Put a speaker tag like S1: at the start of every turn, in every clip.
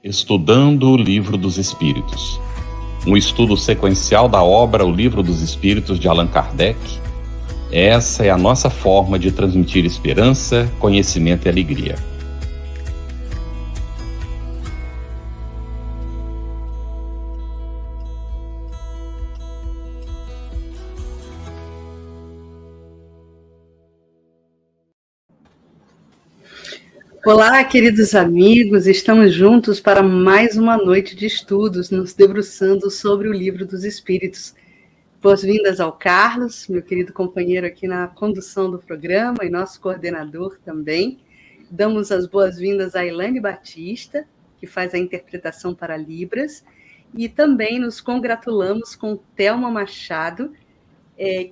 S1: Estudando o Livro dos Espíritos. Um estudo sequencial da obra O Livro dos Espíritos de Allan Kardec. Essa é a nossa forma de transmitir esperança, conhecimento e alegria.
S2: Olá, queridos amigos, estamos juntos para mais uma noite de estudos, nos debruçando sobre o Livro dos Espíritos. Boas-vindas ao Carlos, meu querido companheiro aqui na condução do programa e nosso coordenador também. Damos as boas-vindas a Elaine Batista, que faz a interpretação para Libras, e também nos congratulamos com Thelma Machado,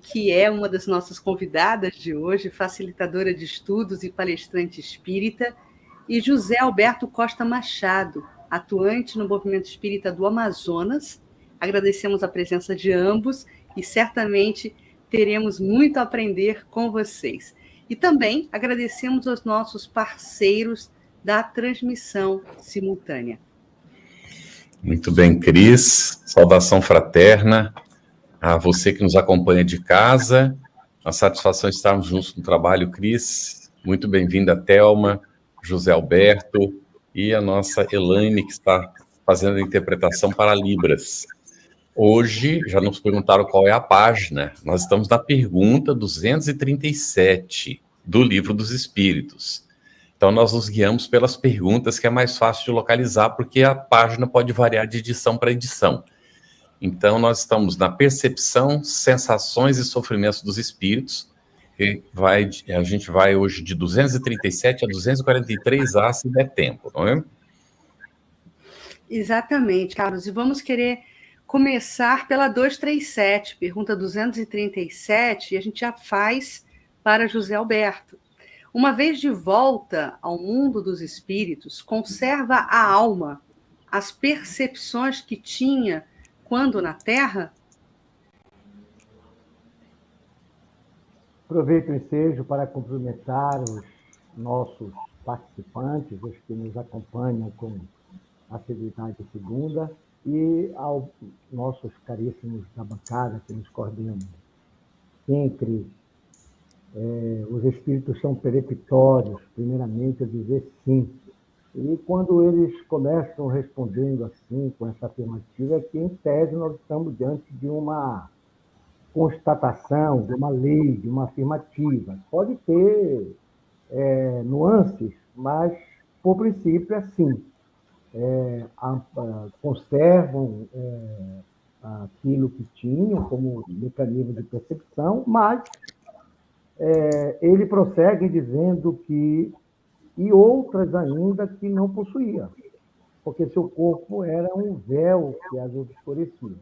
S2: que é uma das nossas convidadas de hoje, facilitadora de estudos e palestrante espírita, e José Alberto Costa Machado, atuante no movimento espírita do Amazonas. Agradecemos a presença de ambos e certamente teremos muito a aprender com vocês. E também agradecemos aos nossos parceiros da transmissão simultânea.
S1: Muito bem, Cris. Saudação fraterna a você que nos acompanha de casa. Uma satisfação estarmos juntos no trabalho, Cris. Muito bem-vinda, Thelma, José Alberto e a nossa Elaine, que está fazendo a interpretação para Libras. Hoje, já nos perguntaram qual é a página. Nós estamos na pergunta 237 do Livro dos Espíritos. Então, nós nos guiamos pelas perguntas, que é mais fácil de localizar, porque a página pode variar de edição para edição. Então, nós estamos na percepção, sensações e sofrimentos dos espíritos. A gente vai hoje de 237 a 243A, se der tempo, não é?
S2: Exatamente, Carlos. E vamos querer começar pela 237, pergunta 237, e a gente já faz para José Alberto. Uma vez de volta ao mundo dos espíritos, conserva a alma as percepções que tinha quando na Terra?
S3: Aproveito o ensejo para cumprimentar os nossos participantes, os que nos acompanham com assiduidade segunda, e aos nossos caríssimos da bancada que nos coordenam. Sempre, os espíritos são peremptórios, primeiramente a dizer sim. E quando eles começam respondendo assim, com essa afirmativa, é que, em tese, nós estamos diante de uma constatação, de uma lei, de uma afirmativa. Pode ter nuances, mas, por princípio, é assim. Conservam aquilo que tinham como mecanismo de percepção, mas ele prossegue dizendo que e outras ainda que não possuía, porque seu corpo era um véu que as obscurecia.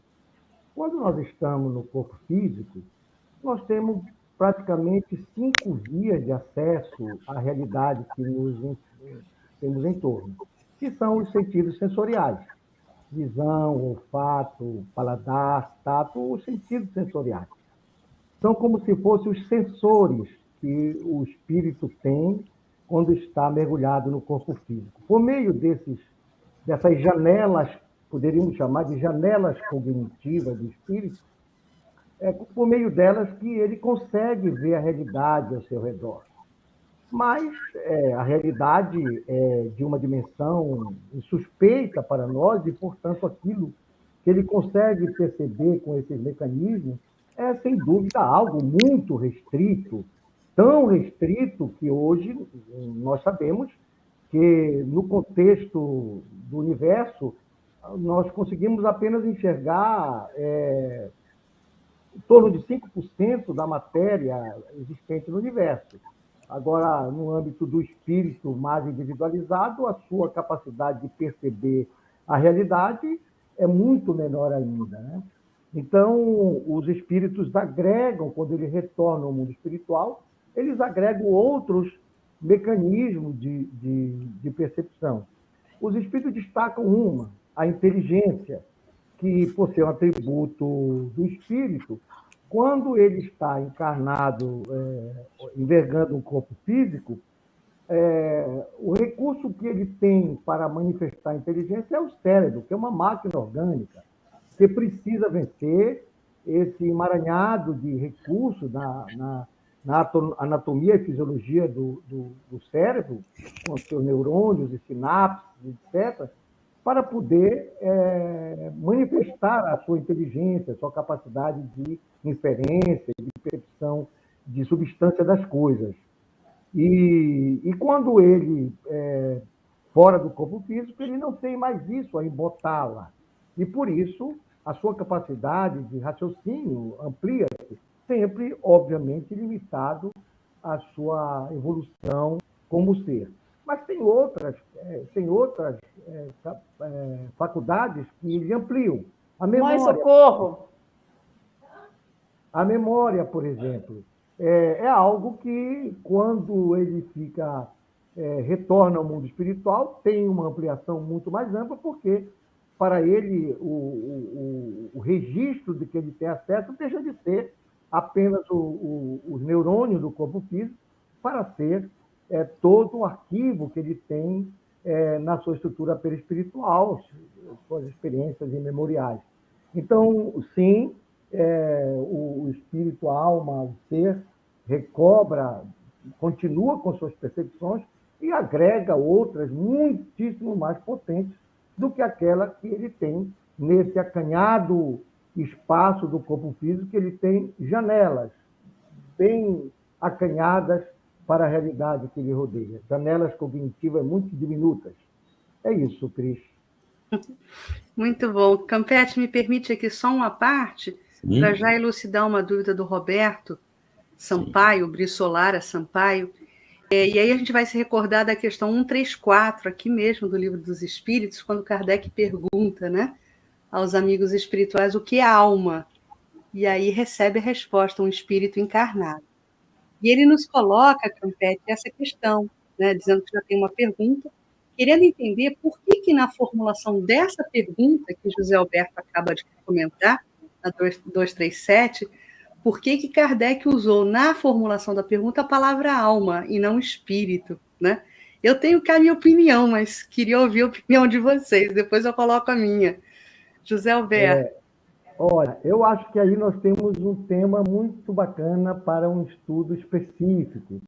S3: Quando nós estamos no corpo físico, nós temos praticamente 5 vias de acesso à realidade que temos em torno, que são os sentidos sensoriais: visão, olfato, paladar, tato, os sentidos sensoriais. São como se fossem os sensores que o espírito tem quando está mergulhado no corpo físico. Por meio dessas janelas, poderíamos chamar de janelas cognitivas do espírito, por meio delas que ele consegue ver a realidade ao seu redor. Mas a realidade é de uma dimensão suspeita para nós e, portanto, aquilo que ele consegue perceber com esses mecanismos é, sem dúvida, algo muito restrito, tão restrito que hoje nós sabemos que, no contexto do universo, nós conseguimos apenas enxergar em torno de 5% da matéria existente no universo. Agora, no âmbito do espírito mais individualizado, a sua capacidade de perceber a realidade é muito menor ainda, né? Então, os espíritos agregam, quando eles retornam ao mundo espiritual, eles agregam outros mecanismos de percepção. Os espíritos destacam a inteligência, que, por ser um atributo do espírito, quando ele está encarnado, envergando um corpo físico, o recurso que ele tem para manifestar a inteligência é o cérebro, que é uma máquina orgânica, que precisa vencer esse emaranhado de recursos na anatomia e fisiologia do cérebro, com seus neurônios e sinapses, etc., para poder manifestar a sua inteligência, a sua capacidade de inferência, de percepção de substância das coisas. E quando ele, fora do corpo físico, ele não tem mais isso a embotá-la. E, por isso, a sua capacidade de raciocínio amplia-se, sempre, obviamente, limitado à sua evolução como ser. Mas tem outras faculdades que lhe ampliam.
S4: Mãe, socorro!
S3: A memória, por exemplo, é algo que, quando ele retorna ao mundo espiritual, tem uma ampliação muito mais ampla, porque, para ele, o registro de que ele tem acesso deixa de ser apenas os neurônios do corpo físico, para ser todo o arquivo que ele tem na sua estrutura perispiritual, suas experiências imemoriais. Então, sim, o espírito, a alma, o ser, recobra, continua com suas percepções e agrega outras muitíssimo mais potentes do que aquela que ele tem nesse acanhado espaço do corpo físico, que ele tem janelas bem acanhadas para a realidade que lhe rodeia. Janelas cognitivas muito diminutas. É isso, Cris.
S2: Muito bom. Campetti, me permite aqui só uma parte, para já elucidar uma dúvida do Roberto Sampaio, Brissolara Sampaio. E aí a gente vai se recordar da questão 134, aqui mesmo do Livro dos Espíritos, quando Kardec pergunta, né, aos amigos espirituais o que é alma. E aí recebe a resposta, um espírito encarnado. E ele nos coloca, Campetti, essa questão, né, dizendo que já tem uma pergunta, querendo entender por que na formulação dessa pergunta, que José Alberto acaba de comentar, na 237, por que Kardec usou na formulação da pergunta a palavra alma e não espírito, né? Eu tenho cá a minha opinião, mas queria ouvir a opinião de vocês, depois eu coloco a minha. José Alberto.
S3: Olha, eu acho que aí nós temos um tema muito bacana para um estudo específico,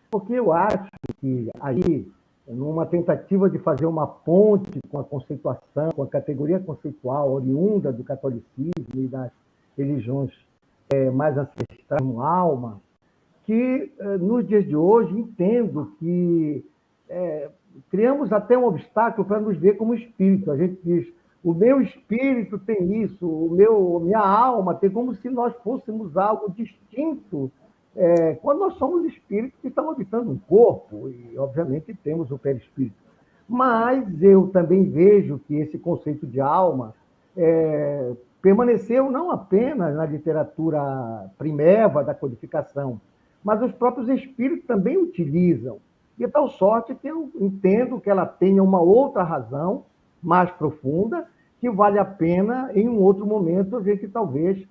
S3: porque eu acho que aí, numa tentativa de fazer uma ponte com a conceituação, com a categoria conceitual oriunda do catolicismo e das religiões mais ancestrais, como alma, que nos dias de hoje entendo que criamos até um obstáculo para nos ver como espírito. A gente diz, o meu espírito tem isso, minha alma tem, como se nós fôssemos algo distinto, quando nós somos espíritos que estão habitando um corpo, e obviamente temos o perispírito. Mas eu também vejo que esse conceito de alma permaneceu não apenas na literatura primeva da codificação, mas os próprios espíritos também utilizam. De tal sorte que eu entendo que ela tenha uma outra razão mais profunda, que vale a pena, em um outro momento, a gente talvez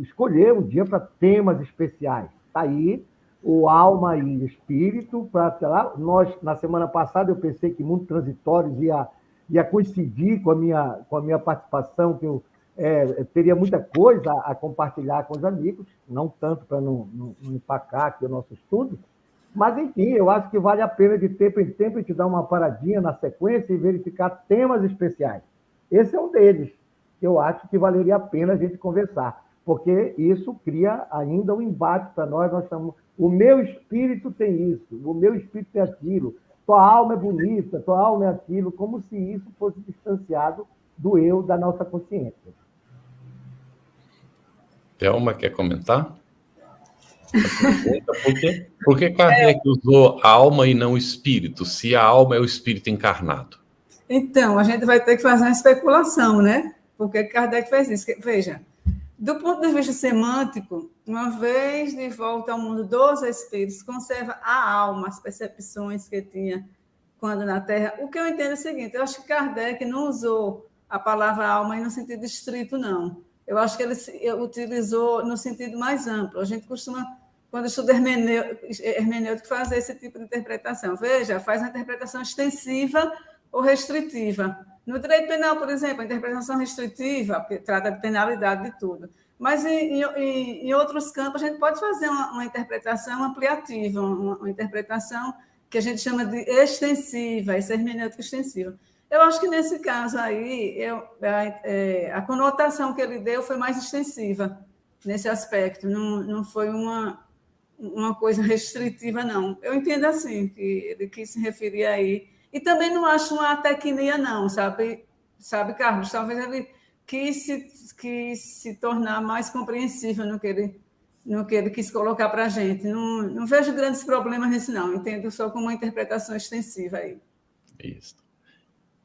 S3: escolher um dia para temas especiais. Está aí o alma e espírito, para, sei lá, na semana passada, eu pensei que Mundo Transitórios ia coincidir com a minha participação, que eu teria muita coisa a compartilhar com os amigos, não tanto para não empacar aqui o nosso estudo, mas, enfim, eu acho que vale a pena de tempo em tempo a gente dar uma paradinha na sequência e verificar temas especiais. Esse é um deles. Eu acho que valeria a pena a gente conversar, porque isso cria ainda um embate para nós. Nós chamamos, o meu espírito tem isso, o meu espírito tem aquilo, tua alma é bonita, tua alma é aquilo, como se isso fosse distanciado do eu, da nossa consciência.
S1: Thelma, quer comentar? Por que Kardec usou alma e não espírito, se a alma é o espírito encarnado?
S4: Então, a gente vai ter que fazer uma especulação, né? Por que Kardec fez isso? Veja, do ponto de vista semântico, uma vez de volta ao mundo dos espíritos, conserva a alma, as percepções que tinha quando na Terra. O que eu entendo é o seguinte, eu acho que Kardec não usou a palavra alma no sentido estrito, não. Eu acho que ele utilizou no sentido mais amplo. A gente costuma quando estuda hermenêutica, fazer esse tipo de interpretação. Veja, faz uma interpretação extensiva ou restritiva. No direito penal, por exemplo, a interpretação restritiva, porque trata de penalidade de tudo. Mas em outros campos, a gente pode fazer uma interpretação ampliativa, uma interpretação que a gente chama de extensiva, essa hermenêutica extensiva. Eu acho que nesse caso aí, a conotação que ele deu foi mais extensiva nesse aspecto, não foi uma coisa restritiva, não. Eu entendo assim, que ele quis se referir aí. E também não acho uma tecnia, não, sabe, Carlos? Talvez ele quis se tornar mais compreensível no que ele quis colocar para a gente. Não vejo grandes problemas nisso, não. Entendo só como uma interpretação extensiva aí.
S1: Isso.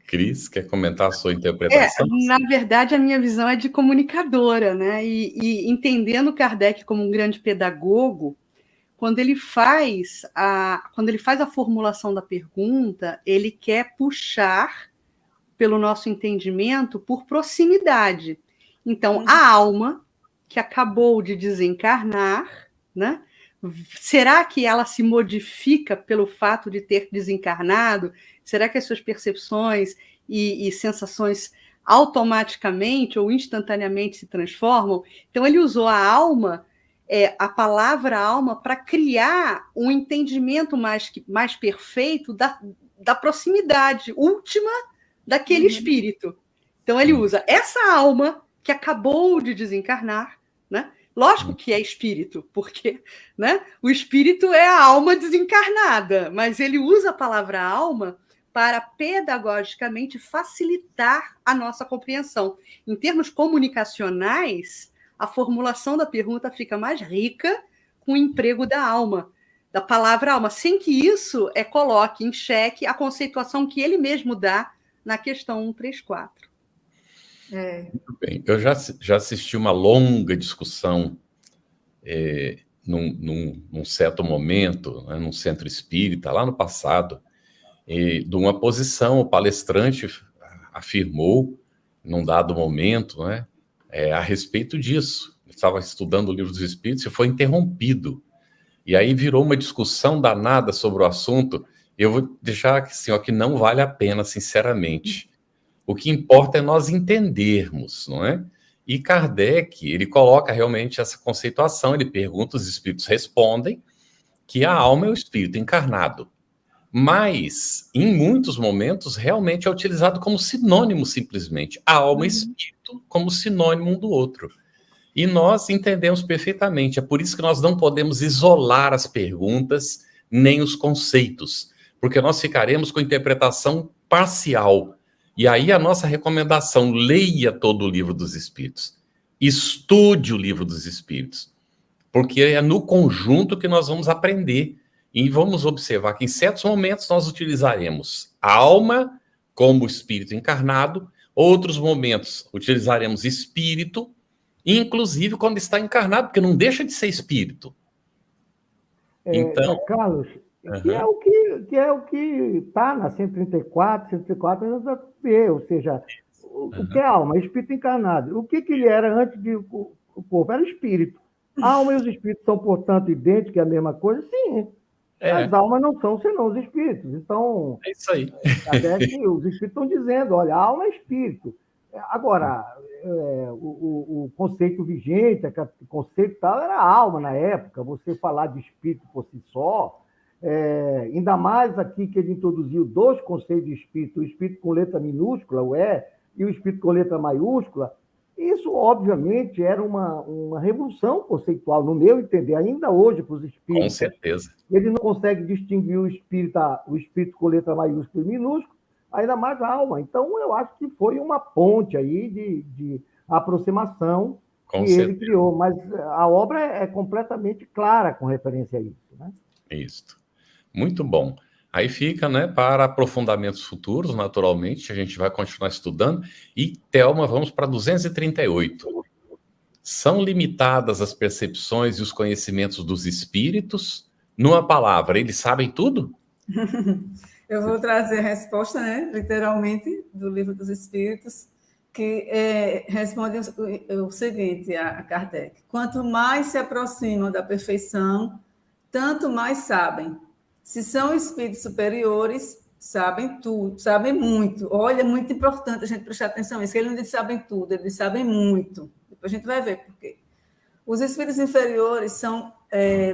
S1: Cris, quer comentar a sua interpretação?
S2: Na verdade, a minha visão é de comunicadora, né? E entendendo Kardec como um grande pedagogo, quando ele faz a formulação da pergunta, ele quer puxar, pelo nosso entendimento, por proximidade. Então, a alma que acabou de desencarnar, né? Será que ela se modifica pelo fato de ter desencarnado? Será que as suas percepções e sensações automaticamente ou instantaneamente se transformam? Então, ele usou a alma, a palavra alma, para criar um entendimento mais perfeito da proximidade última daquele espírito. Então, ele usa essa alma que acabou de desencarnar, né? Lógico que é espírito, porque, né, o espírito é a alma desencarnada, mas ele usa a palavra alma para pedagogicamente facilitar a nossa compreensão. Em termos comunicacionais, a formulação da pergunta fica mais rica com o emprego da alma, da palavra alma, sem que isso coloque em xeque a conceituação que ele mesmo dá na questão 134.
S1: Muito bem. Eu já assisti uma longa discussão num certo momento, né, num centro espírita, lá no passado, de uma posição. O palestrante afirmou, num dado momento, né, a respeito disso. Eu estava estudando o Livro dos Espíritos e foi interrompido. E aí virou uma discussão danada sobre o assunto. Eu vou deixar assim, que não vale a pena, sinceramente. O que importa é nós entendermos, não é? E Kardec, ele coloca realmente essa conceituação, ele pergunta, os espíritos respondem que a alma é o espírito encarnado. Mas, em muitos momentos, realmente é utilizado como sinônimo, simplesmente. A alma e espírito como sinônimo um do outro. E nós entendemos perfeitamente. É por isso que nós não podemos isolar as perguntas nem os conceitos, porque nós ficaremos com interpretação parcial. E aí a nossa recomendação: leia todo o Livro dos Espíritos. Estude o Livro dos Espíritos. Porque é no conjunto que nós vamos aprender. E vamos observar que em certos momentos nós utilizaremos a alma como espírito encarnado, outros momentos utilizaremos espírito, inclusive quando está encarnado, porque não deixa de ser espírito. Então,
S3: Carlos, que é o que está na 134 B, ou seja, o que é alma? É espírito encarnado. O que ele era antes de o corpo? Era espírito. A alma e os espíritos são, portanto, idênticos, é a mesma coisa? Sim. As almas não são senão os espíritos. Então,
S1: é isso aí.
S3: Os espíritos estão dizendo, olha, a alma é espírito. Agora, o conceito vigente, o conceito tal, era alma na época. Você falar de espírito por si só, ainda mais aqui que ele introduziu dois conceitos de espírito, o espírito com letra minúscula, o E, e o espírito com letra maiúscula. Isso, obviamente, era uma revolução conceitual, no meu entender, ainda hoje para os espíritos.
S1: Com certeza.
S3: Ele não consegue distinguir o espírito com letra maiúscula e minúscula, ainda mais a alma. Então, eu acho que foi uma ponte aí de aproximação que ele criou. Mas a obra é completamente clara com referência a isso, né?
S1: Isso. Muito bom. Aí fica, né, para aprofundamentos futuros, naturalmente, a gente vai continuar estudando. E, Thelma, vamos para 238. São limitadas as percepções e os conhecimentos dos espíritos? Numa palavra, eles sabem tudo?
S4: Eu vou trazer a resposta, né, literalmente, do Livro dos Espíritos. que responde o seguinte a Kardec: quanto mais se aproximam da perfeição, tanto mais sabem. Se são espíritos superiores, sabem tudo, sabem muito. Olha, é muito importante a gente prestar atenção nisso, que ele não diz sabem tudo, ele diz sabem muito. Depois a gente vai ver por quê. Os espíritos inferiores são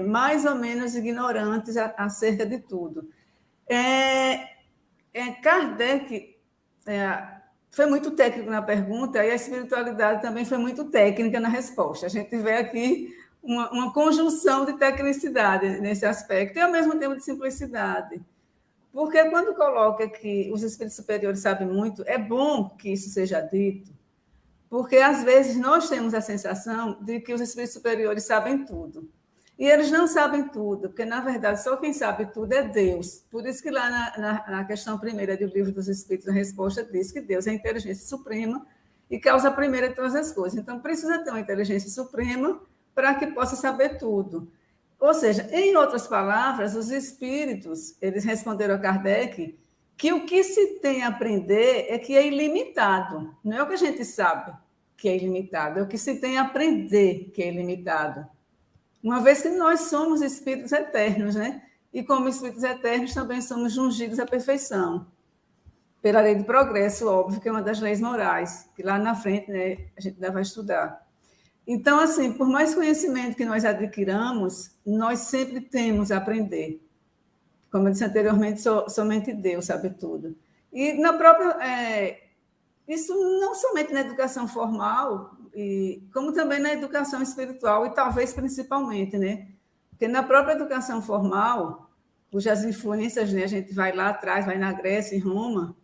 S4: mais ou menos ignorantes acerca de tudo. Kardec foi muito técnico na pergunta e a espiritualidade também foi muito técnica na resposta. A gente vê aqui uma conjunção de tecnicidade nesse aspecto e, ao mesmo tempo, de simplicidade. Porque quando coloca que os espíritos superiores sabem muito, é bom que isso seja dito, porque, às vezes, nós temos a sensação de que os espíritos superiores sabem tudo. E eles não sabem tudo, porque, na verdade, só quem sabe tudo é Deus. Por isso que lá na questão primeira do Livro dos Espíritos, a resposta diz que Deus é a inteligência suprema e causa a primeira de todas as coisas. Então, precisa ter uma inteligência suprema para que possa saber tudo. Ou seja, em outras palavras, os espíritos, eles responderam a Kardec que o que se tem a aprender é que é ilimitado. Não é o que a gente sabe que é ilimitado, é o que se tem a aprender que é ilimitado. Uma vez que nós somos espíritos eternos, né? E como espíritos eternos também somos ungidos à perfeição. Pela lei do progresso, óbvio, que é uma das leis morais, que lá na frente, né, a gente ainda vai estudar. Então, assim, por mais conhecimento que nós adquiramos, nós sempre temos a aprender. Como eu disse anteriormente, somente Deus sabe tudo. E na própria... isso não somente na educação formal, como também na educação espiritual, e talvez principalmente, né? Porque na própria educação formal, cujas influências, né, a gente vai lá atrás, vai na Grécia e Roma,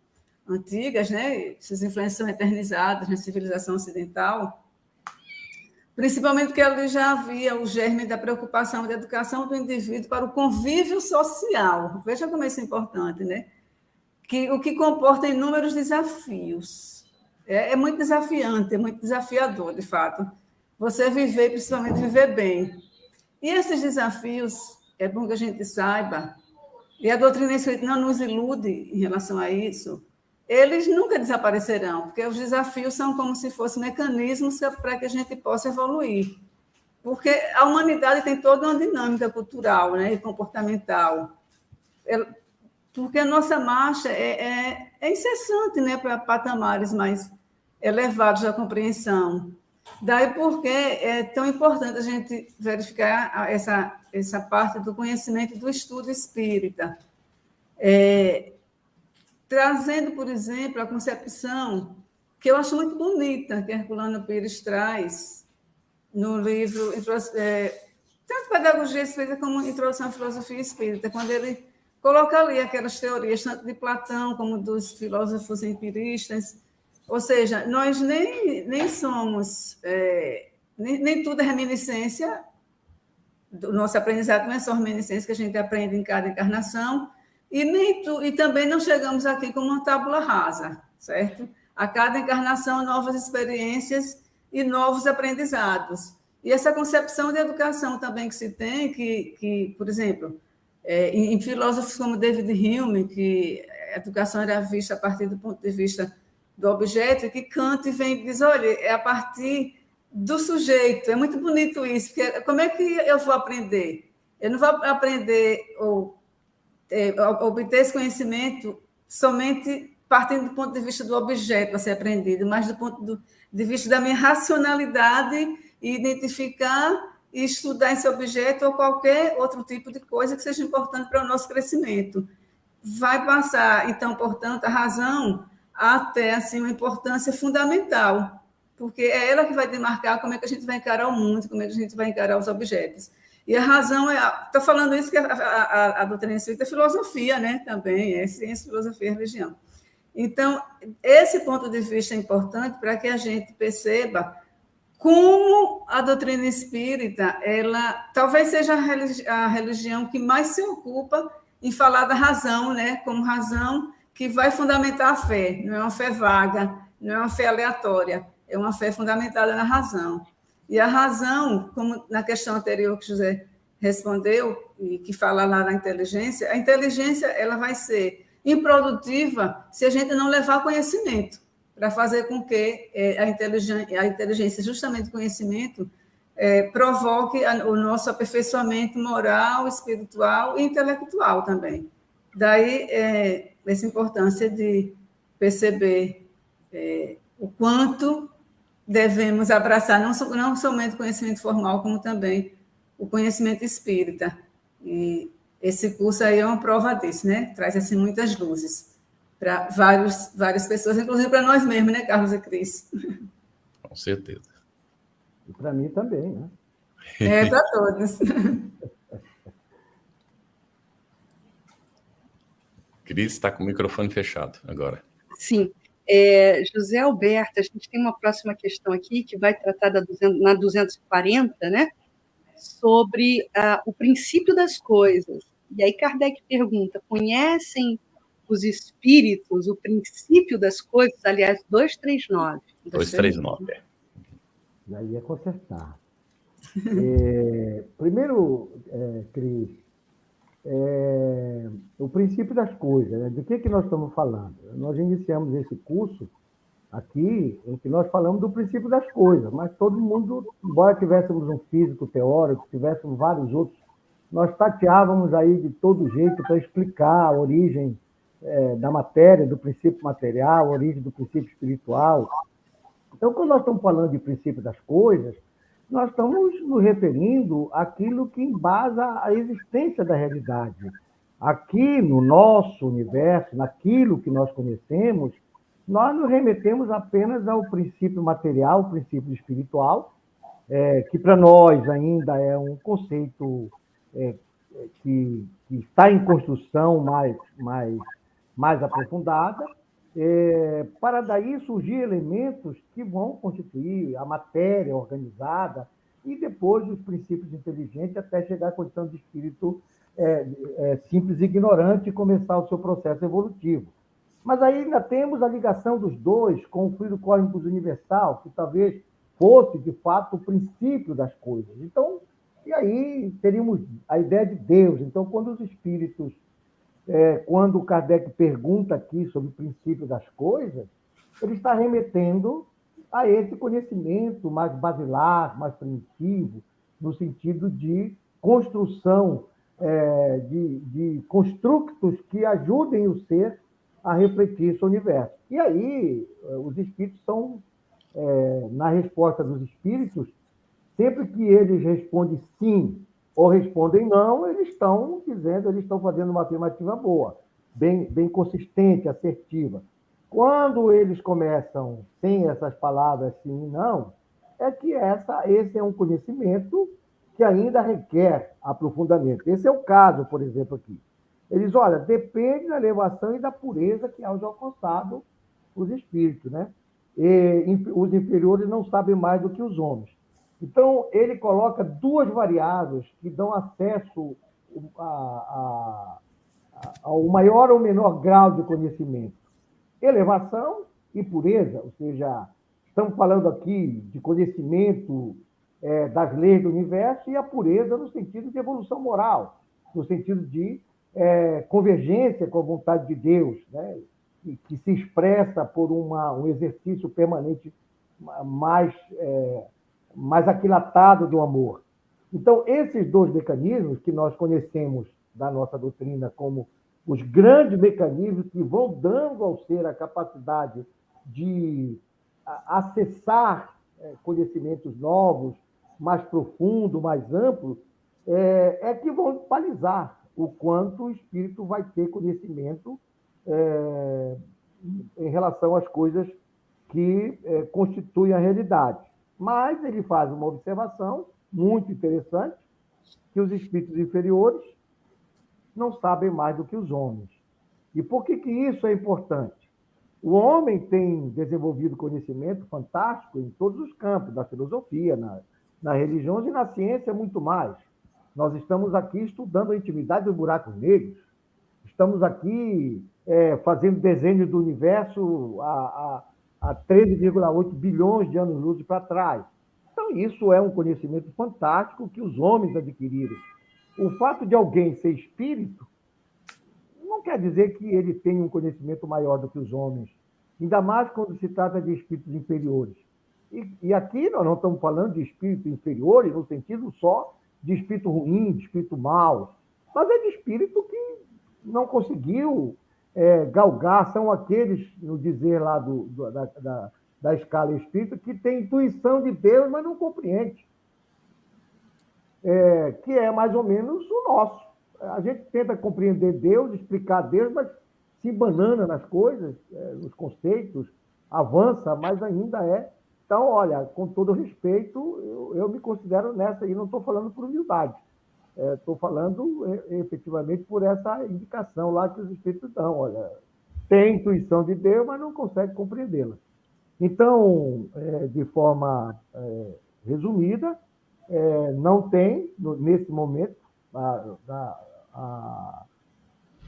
S4: antigas, né? Essas influências são eternizadas na civilização ocidental, principalmente porque ali já havia o germe da preocupação da educação do indivíduo para o convívio social. Veja como isso é importante, né? O que comporta inúmeros desafios. É muito desafiante, é muito desafiador, de fato. Você viver, principalmente viver bem. E esses desafios, é bom que a gente saiba, e a doutrina espírita não nos ilude em relação a isso, eles nunca desaparecerão, porque os desafios são como se fossem mecanismos para que a gente possa evoluir. Porque a humanidade tem toda uma dinâmica cultural, né, e comportamental. Porque a nossa marcha é incessante, né, para patamares mais elevados da compreensão. Daí porque é tão importante a gente verificar essa parte do conhecimento do estudo espírita. Trazendo, por exemplo, a concepção que eu acho muito bonita, que Herculano Pires traz no livro tanto Pedagogia Espírita como Introdução à Filosofia Espírita, quando ele coloca ali aquelas teorias, tanto de Platão como dos filósofos empiristas. Ou seja, nós nem somos... nem tudo é reminiscência, do nosso aprendizado não é só reminiscência que a gente aprende em cada encarnação, e também não chegamos aqui como uma tábula rasa, certo? A cada encarnação, novas experiências e novos aprendizados. E essa concepção de educação também que se tem, que por exemplo, em filósofos como David Hume, que a educação era vista a partir do ponto de vista do objeto, que Kant vem e diz, olha, é a partir do sujeito. É muito bonito isso, porque como é que eu vou aprender? Eu não vou aprender ou obter esse conhecimento somente partindo do ponto de vista do objeto a ser aprendido, mas do ponto de vista da minha racionalidade e identificar e estudar esse objeto ou qualquer outro tipo de coisa que seja importante para o nosso crescimento. Vai passar, então, portanto, a razão até assim, uma importância fundamental, porque é ela que vai demarcar como é que a gente vai encarar o mundo, como é que a gente vai encarar os objetos. E a razão estou falando isso que a doutrina espírita é filosofia, né? Também é ciência, filosofia e religião. Então, esse ponto de vista é importante para que a gente perceba como a doutrina espírita, ela talvez seja a religião que mais se ocupa em falar da razão, né? Como razão que vai fundamentar a fé. Não é uma fé vaga, não é uma fé aleatória, é uma fé fundamentada na razão. E a razão, como na questão anterior que José respondeu, e que fala lá na inteligência, a inteligência ela vai ser improdutiva se a gente não levar conhecimento para fazer com que a inteligência, justamente o conhecimento, provoque o nosso aperfeiçoamento moral, espiritual e intelectual também. Daí, essa importância de perceber o quanto devemos abraçar não somente o conhecimento formal, como também o conhecimento espírita. E esse curso aí é uma prova disso, né? Traz assim, muitas luzes para várias pessoas, inclusive para nós mesmos, né, Carlos e Cris?
S1: Com certeza.
S3: E para mim também, né?
S4: Para todos.
S1: Cris está com o microfone fechado agora.
S2: Sim. José Alberto, a gente tem uma próxima questão aqui que vai tratar na 240, né? Sobre o princípio das coisas. E aí Kardec pergunta, conhecem os espíritos o princípio das coisas? Aliás, 239.
S1: 239.
S3: E aí é consertar. Primeiro, Cris, o princípio das coisas, né? De que nós estamos falando? Nós iniciamos esse curso aqui, em que nós falamos do princípio das coisas, mas todo mundo, embora tivéssemos um físico teórico, tivéssemos vários outros, nós tateávamos aí de todo jeito para explicar a origem da matéria, do princípio material, a origem do princípio espiritual. Então, quando nós estamos falando de princípio das coisas, nós estamos nos referindo àquilo que embasa a existência da realidade. Aqui no nosso universo, naquilo que nós conhecemos, nós nos remetemos apenas ao princípio material, o princípio espiritual, que para nós ainda é um conceito que está em construção mais aprofundada, para daí surgir elementos que vão constituir a matéria organizada e depois os princípios inteligentes até chegar à condição de espírito simples e ignorante e começar o seu processo evolutivo. Mas aí ainda temos a ligação dos dois com o fluido cósmico universal, que talvez fosse, de fato, o princípio das coisas. Então, e aí teríamos a ideia de Deus. Então, quando os espíritos, quando Kardec pergunta aqui sobre o princípio das coisas, ele está remetendo a esse conhecimento mais basilar, mais primitivo, no sentido de construção de construtos que ajudem o ser a refletir seu universo. E aí, os espíritos são, na resposta dos espíritos, sempre que eles respondem sim ou respondem não, eles estão dizendo, eles estão fazendo uma afirmativa boa, bem consistente, assertiva. Quando eles começam sem essas palavras sim e não, é que esse é um conhecimento que ainda requer aprofundamento. Esse é o caso, por exemplo, aqui. Eles, olha, depende da elevação e da pureza que haja alcançado os espíritos, né? E os inferiores não sabem mais do que os homens. Então, ele coloca duas variáveis que dão acesso ao maior ou menor grau de conhecimento. Elevação e pureza, ou seja, estamos falando aqui de conhecimento das leis do universo e a pureza no sentido de evolução moral, no sentido de convergência com a vontade de Deus, né? que se expressa por um exercício permanente mais aquilatado do amor. Então, esses dois mecanismos que nós conhecemos da nossa doutrina como os grandes mecanismos que vão dando ao ser a capacidade de acessar conhecimentos novos, mais profundos, mais amplos, que vão balizar o quanto o espírito vai ter conhecimento em relação às coisas que constituem a realidade. Mas ele faz uma observação muito interessante, que os espíritos inferiores não sabem mais do que os homens. E por que isso é importante? O homem tem desenvolvido conhecimento fantástico em todos os campos, da filosofia, na religião e na ciência, muito mais. Nós estamos aqui estudando a intimidade dos buracos negros, estamos aqui fazendo desenhos do universo há 13,8 bilhões de anos-luz para trás. Então, isso é um conhecimento fantástico que os homens adquiriram. O fato de alguém ser espírito não quer dizer que ele tenha um conhecimento maior do que os homens ainda mais quando se trata de espíritos inferiores. E aqui nós não estamos falando de espíritos inferiores no sentido só de espírito ruim, de espírito mau, mas é de espírito que não conseguiu galgar, são aqueles, no dizer lá da escala espírita, que tem intuição de Deus, mas não compreende. Que é mais ou menos o nosso. A gente tenta compreender Deus, explicar Deus, mas se banana nas coisas, nos conceitos, avança, mas ainda é. Então, olha, com todo respeito, eu me considero nessa aí, não estou falando por humildade, estou falando efetivamente por essa indicação lá que os espíritos dão. Olha, tem intuição de Deus, mas não consegue compreendê-la. Então, de forma resumida, não tem, nesse momento,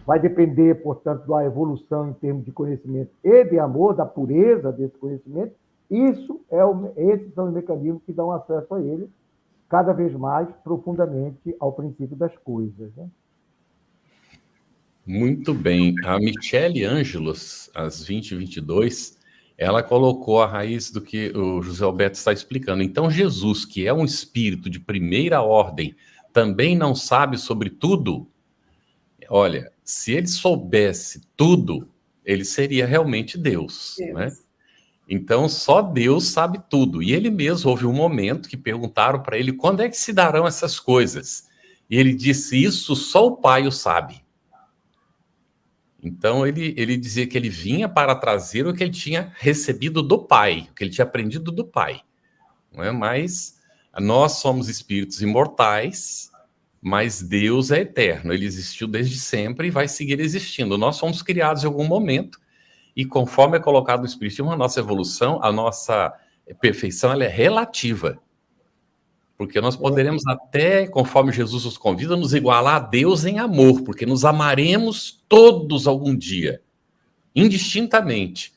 S3: vai depender, portanto, da evolução em termos de conhecimento e de amor, da pureza desse conhecimento. Esses são os mecanismos que dão acesso a ele cada vez mais profundamente ao princípio das coisas, né?
S1: Muito bem. A Michele Ângelos, às 20h22, ela colocou a raiz do que o José Alberto está explicando. Então, Jesus, que é um espírito de primeira ordem, também não sabe sobre tudo? Olha, se ele soubesse tudo, ele seria realmente Deus, né? Então, só Deus sabe tudo. E ele mesmo houve um momento que perguntaram para ele quando é que se darão essas coisas. E ele disse, isso só o Pai o sabe. Então, ele dizia que ele vinha para trazer o que ele tinha recebido do Pai, o que ele tinha aprendido do Pai. Não é? Mas nós somos espíritos imortais, mas Deus é eterno. Ele existiu desde sempre e vai seguir existindo. Nós fomos criados em algum momento, e conforme é colocado no Espiritismo, a nossa evolução, a nossa perfeição, ela é relativa. Porque nós poderemos até, conforme Jesus nos convida, nos igualar a Deus em amor, porque nos amaremos todos algum dia, indistintamente.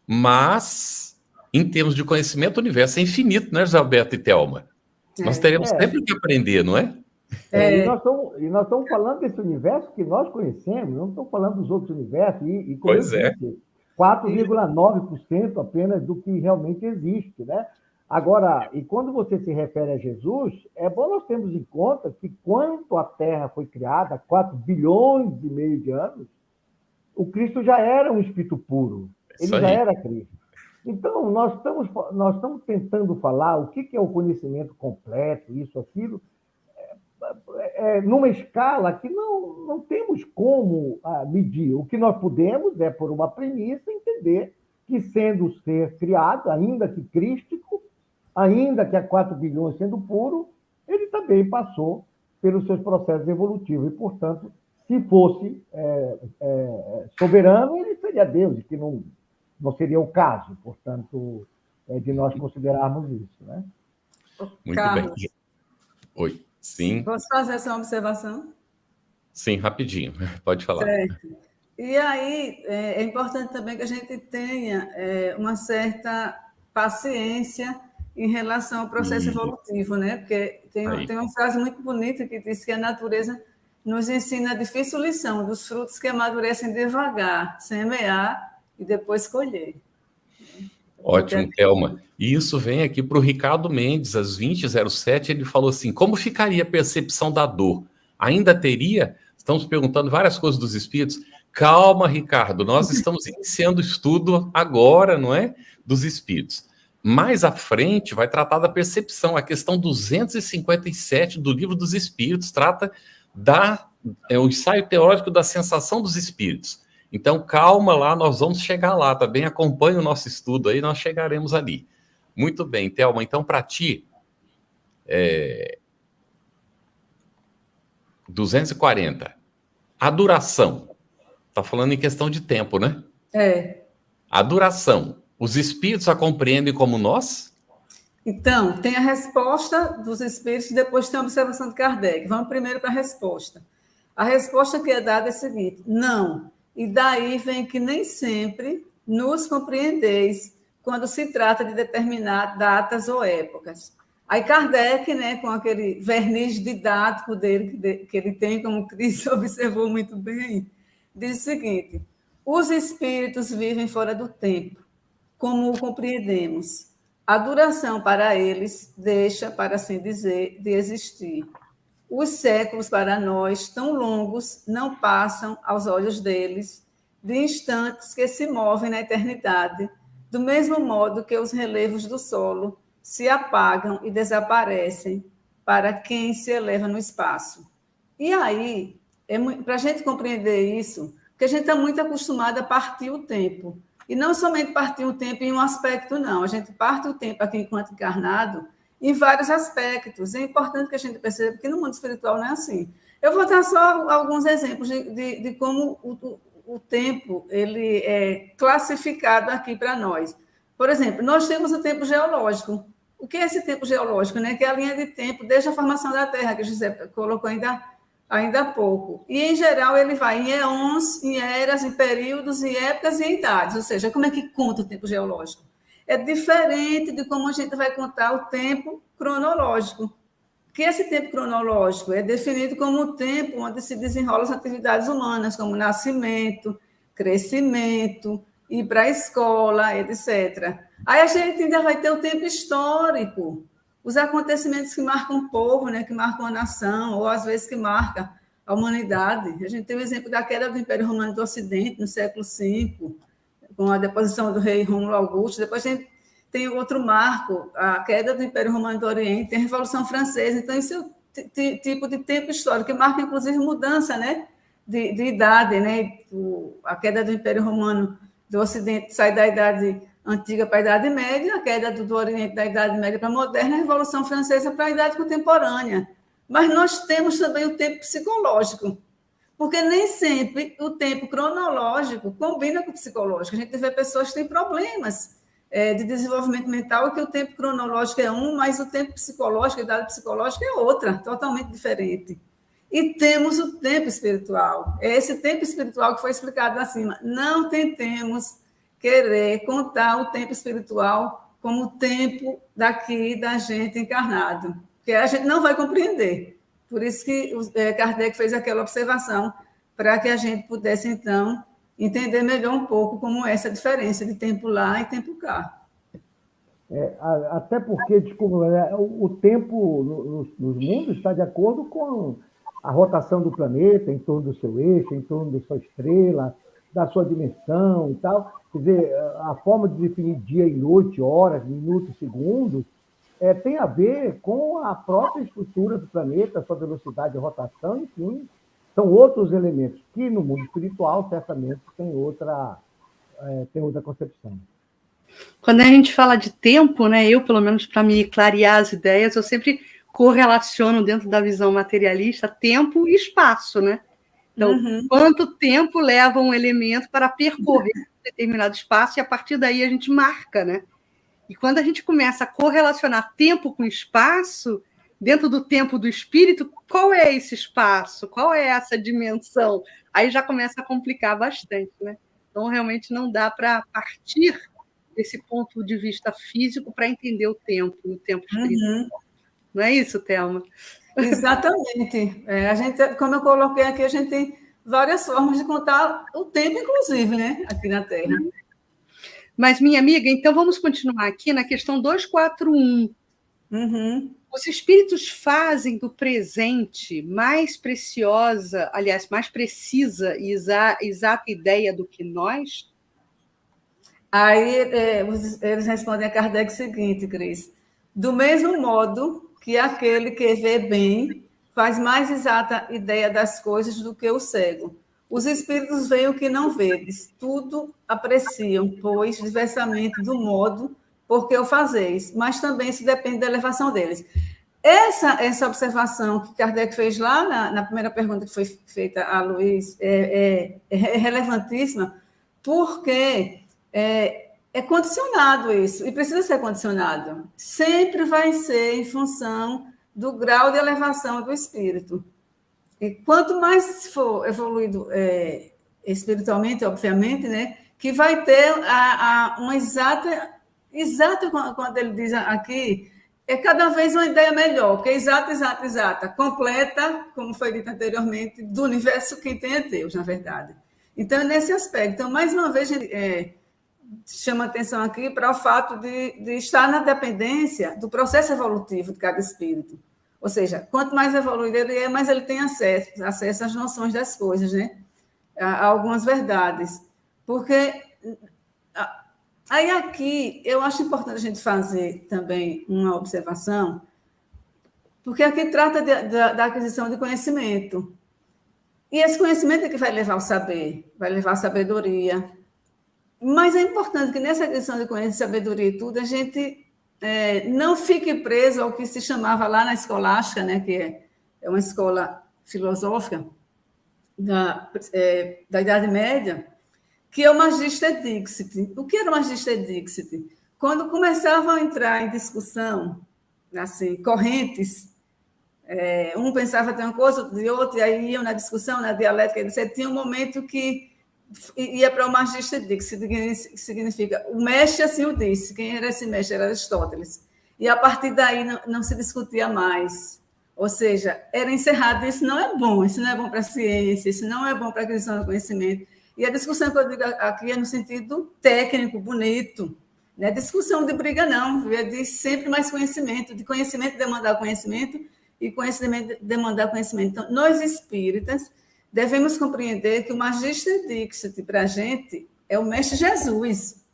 S1: Mas, em termos de conhecimento, o universo é infinito, né, José Alberto e Thelma? Nós teremos sempre que aprender, não é?
S3: E nós estamos falando desse universo que nós conhecemos, não estamos falando dos outros universos, e como
S1: pois
S3: eu disse, 4,9% apenas do que realmente existe, né? Agora, e quando você se refere a Jesus, é bom nós termos em conta que quando a Terra foi criada, há 4 bilhões e meio de anos, o Cristo já era um espírito puro, ele já era Cristo. Então, nós estamos tentando falar o que é o conhecimento completo, isso, aquilo, numa escala que não temos como medir. O que nós podemos é, por uma premissa, entender que, sendo ser criado, ainda que crístico, ainda que há 4 bilhões sendo puro, ele também passou pelos seus processos evolutivos. E, portanto, se fosse soberano, ele seria Deus, que não seria o caso, portanto, de nós considerarmos isso, né?
S1: Muito
S4: Carlos,
S1: bem. Oi. Sim.
S4: Posso fazer essa observação?
S1: Sim, rapidinho. Pode falar.
S4: Certo. E aí, é importante também que a gente tenha uma certa paciência em relação ao processo evolutivo, né? Porque tem uma frase muito bonita que diz que a natureza nos ensina a difícil lição dos frutos que amadurecem devagar, semear e depois colher.
S1: Ótimo, Thelma. E isso vem aqui para o Ricardo Mendes, às 20h07, ele falou assim, como ficaria a percepção da dor? Ainda teria? Estamos perguntando várias coisas dos espíritos. Calma, Ricardo, nós estamos iniciando o estudo agora, não é? Dos espíritos. Mais à frente vai tratar da percepção. A questão 257 do Livro dos Espíritos trata o ensaio teórico da sensação dos espíritos. Então, calma lá, nós vamos chegar lá, tá bem? Acompanhe o nosso estudo aí, nós chegaremos ali. Muito bem, Thelma. Então, para ti, 240. A duração. Está falando em questão de tempo, né? A duração. Os espíritos a compreendem como nós?
S4: Então, tem a resposta dos espíritos, depois tem a observação de Kardec. Vamos primeiro para a resposta. A resposta que é dada é a seguinte: não. E daí vem que nem sempre nos compreendeis quando se trata de determinar datas ou épocas. Aí Kardec, né, com aquele verniz didático dele, que ele tem, como o Cris observou muito bem, diz o seguinte: Os espíritos vivem fora do tempo, como o compreendemos. A duração para eles deixa, para assim dizer, de existir. Os séculos para nós, tão longos, não passam aos olhos deles, de instantes que se movem na eternidade, do mesmo modo que os relevos do solo se apagam e desaparecem para quem se eleva no espaço. E aí, para a gente compreender isso, porque a gente está muito acostumado a partir o tempo. E não somente partir o tempo em um aspecto, não. A gente parte o tempo aqui enquanto encarnado em vários aspectos. É importante que a gente perceba que no mundo espiritual não é assim. Eu vou dar só alguns exemplos de como o tempo ele é classificado aqui para nós. Por exemplo, nós temos o tempo geológico. O que é esse tempo geológico? Né? Que é a linha de tempo desde a formação da Terra, que a José colocou ainda há pouco. E, em geral, ele vai em éons, em eras, em períodos, em épocas e em idades. Ou seja, como é que conta o tempo geológico? É diferente de como a gente vai contar o tempo cronológico. Que esse tempo cronológico é definido como o tempo onde se desenrolam as atividades humanas, como nascimento, crescimento, ir para a escola, etc. Aí a gente ainda vai ter o tempo histórico, os acontecimentos que marcam o povo, né, que marcam a nação, ou às vezes que marcam a humanidade. A gente tem o exemplo da queda do Império Romano do Ocidente, no século V, com a deposição do rei Rômulo Augusto. Depois a gente tem outro marco, a queda do Império Romano do Oriente, tem a Revolução Francesa. Então, esse é o tipo de tempo histórico, que marca, inclusive, mudança, né, de idade. Né? A queda do Império Romano do Ocidente sai da Idade Antiga para a Idade Média, a queda do Oriente da Idade Média para a Moderna, a Revolução Francesa para a Idade Contemporânea. Mas nós temos também o tempo psicológico, porque nem sempre o tempo cronológico combina com o psicológico. A gente vê pessoas que têm problemas de desenvolvimento mental, que o tempo cronológico é um, mas o tempo psicológico, a idade psicológica é outra, totalmente diferente. E temos o tempo espiritual. É esse tempo espiritual que foi explicado acima. Não tentemos querer contar o tempo espiritual como o tempo daqui da gente encarnado, porque a gente não vai compreender. Por isso que Kardec fez aquela observação, para que a gente pudesse, então, entender melhor um pouco como é essa diferença de tempo lá e tempo cá.
S3: Até porque, desculpa, o tempo nos mundos está de acordo com a rotação do planeta em torno do seu eixo, em torno da sua estrela, da sua dimensão e tal. Quer dizer, a forma de definir dia e noite, horas, minutos, segundos, tem a ver com a própria estrutura do planeta, a sua velocidade de rotação, enfim. São outros elementos que, no mundo espiritual, certamente tem outra concepção.
S2: Quando a gente fala de tempo, né, eu, pelo menos para me clarear as ideias, eu sempre correlaciono dentro da visão materialista tempo e espaço, né? Então, quanto tempo leva um elemento para percorrer um determinado espaço, e a partir daí a gente marca, né? E quando a gente começa a correlacionar tempo com espaço, dentro do tempo do espírito, qual é esse espaço? Qual é essa dimensão? Aí já começa a complicar bastante, né? Então, realmente não dá para partir desse ponto de vista físico para entender o tempo espiritual. Não é isso, Thelma?
S4: Exatamente. A gente, como eu coloquei aqui, a gente tem várias formas de contar o tempo, inclusive, né, aqui na Terra.
S2: Mas, minha amiga, então vamos continuar aqui na questão 241. Os espíritos fazem do presente mais preciosa, aliás, mais precisa e exata ideia do que nós?
S4: Aí eles respondem a Kardec o seguinte, Cris: do mesmo modo que aquele que vê bem faz mais exata ideia das coisas do que o cego. Os espíritos veem o que não vedes, tudo apreciam, pois, diversamente do modo por que o fazeis, mas também isso depende da elevação deles. Essa observação que Kardec fez lá na primeira pergunta que foi feita a Luiz é relevantíssima, porque é condicionado isso, e precisa ser condicionado. Sempre vai ser em função do grau de elevação do espírito. E quanto mais for evoluído espiritualmente, obviamente, né, que vai ter uma exata, quando ele diz aqui, é cada vez uma ideia melhor, porque exata, completa, como foi dito anteriormente, do universo quem tem é Deus, na verdade. Então, nesse aspecto. Então, mais uma vez, a gente chama atenção aqui para o fato de estar na dependência do processo evolutivo de cada espírito. Ou seja, quanto mais evoluído ele é, mais ele tem acesso às noções das coisas, né? A algumas verdades. Porque aí aqui eu acho importante a gente fazer também uma observação, porque aqui trata da aquisição de conhecimento. E esse conhecimento é que vai levar ao saber, vai levar à sabedoria. Mas é importante que nessa aquisição de conhecimento, sabedoria e tudo, a gente não fique preso ao que se chamava lá na escolástica, né, que é uma escola filosófica da Idade Média, que é o Magister Dixit. O que era o Magister Dixit? Quando começavam a entrar em discussão, assim, correntes, um pensava de uma coisa, outro de outra, e aí iam na discussão, na dialética, etc. Tinha um momento que ia para o Magister Dixit, que significa o mestre assim o disse. Quem era esse mestre? Era Aristóteles. E a partir daí não se discutia mais. Ou seja, era encerrado, isso não é bom para a ciência, isso não é bom para a aquisição do conhecimento. E a discussão que eu digo aqui é no sentido técnico, bonito. Não é discussão de briga, não. É de sempre mais conhecimento, de conhecimento demandar conhecimento e conhecimento demandar conhecimento. Então, nós espíritas devemos compreender que o Magister Dixit, para a gente, é o Mestre Jesus.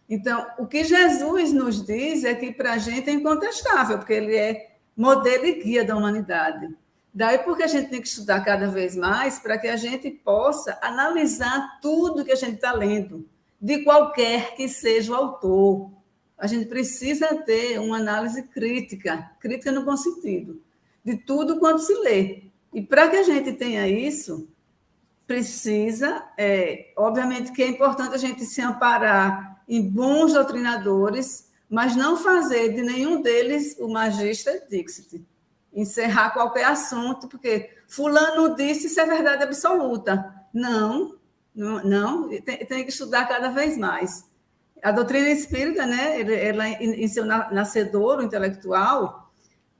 S4: Então, o que Jesus nos diz é que, para a gente, é incontestável, porque ele é modelo e guia da humanidade. Daí porque a gente tem que estudar cada vez mais para que a gente possa analisar tudo que a gente está lendo, de qualquer que seja o autor. A gente precisa ter uma análise crítica no bom sentido, de tudo quanto se lê. E para que a gente tenha isso, precisa, obviamente que é importante a gente se amparar em bons doutrinadores, mas não fazer de nenhum deles o Magister Dixit. Encerrar qualquer assunto, porque fulano disse, isso é verdade absoluta. Não, tem que estudar cada vez mais. A doutrina espírita, né, ela em seu nascedouro intelectual,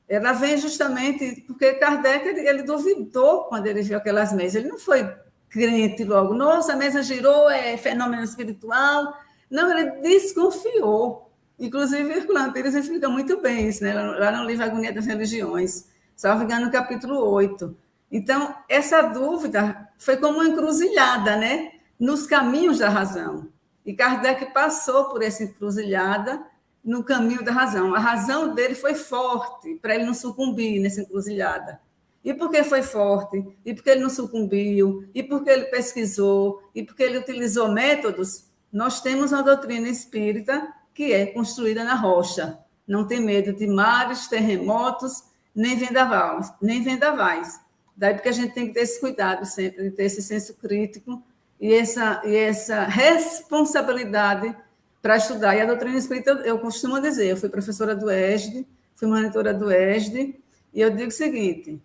S4: ela vem justamente porque Kardec ele duvidou quando ele viu aquelas mesas. Ele não foi crente logo, nossa, a mesa girou, é fenômeno espiritual. Não, ele desconfiou. Inclusive, Herculano Pires explica muito bem isso, né? Lá no livro Agonia das Religiões, salvo engano, no capítulo 8. Então, essa dúvida foi como uma encruzilhada, né? Nos caminhos da razão. E Kardec passou por essa encruzilhada no caminho da razão. A razão dele foi forte, para ele não sucumbir nessa encruzilhada. E por que foi forte? E porque ele não sucumbiu? E porque ele pesquisou? E porque ele utilizou métodos? Nós temos uma doutrina espírita que é construída na rocha. Não tem medo de mares, terremotos, nem vendavais. Daí porque a gente tem que ter esse cuidado sempre, de ter esse senso crítico e essa responsabilidade para estudar. E a doutrina espírita, eu costumo dizer, eu fui professora do ESD, fui monitora do ESD, e eu digo o seguinte,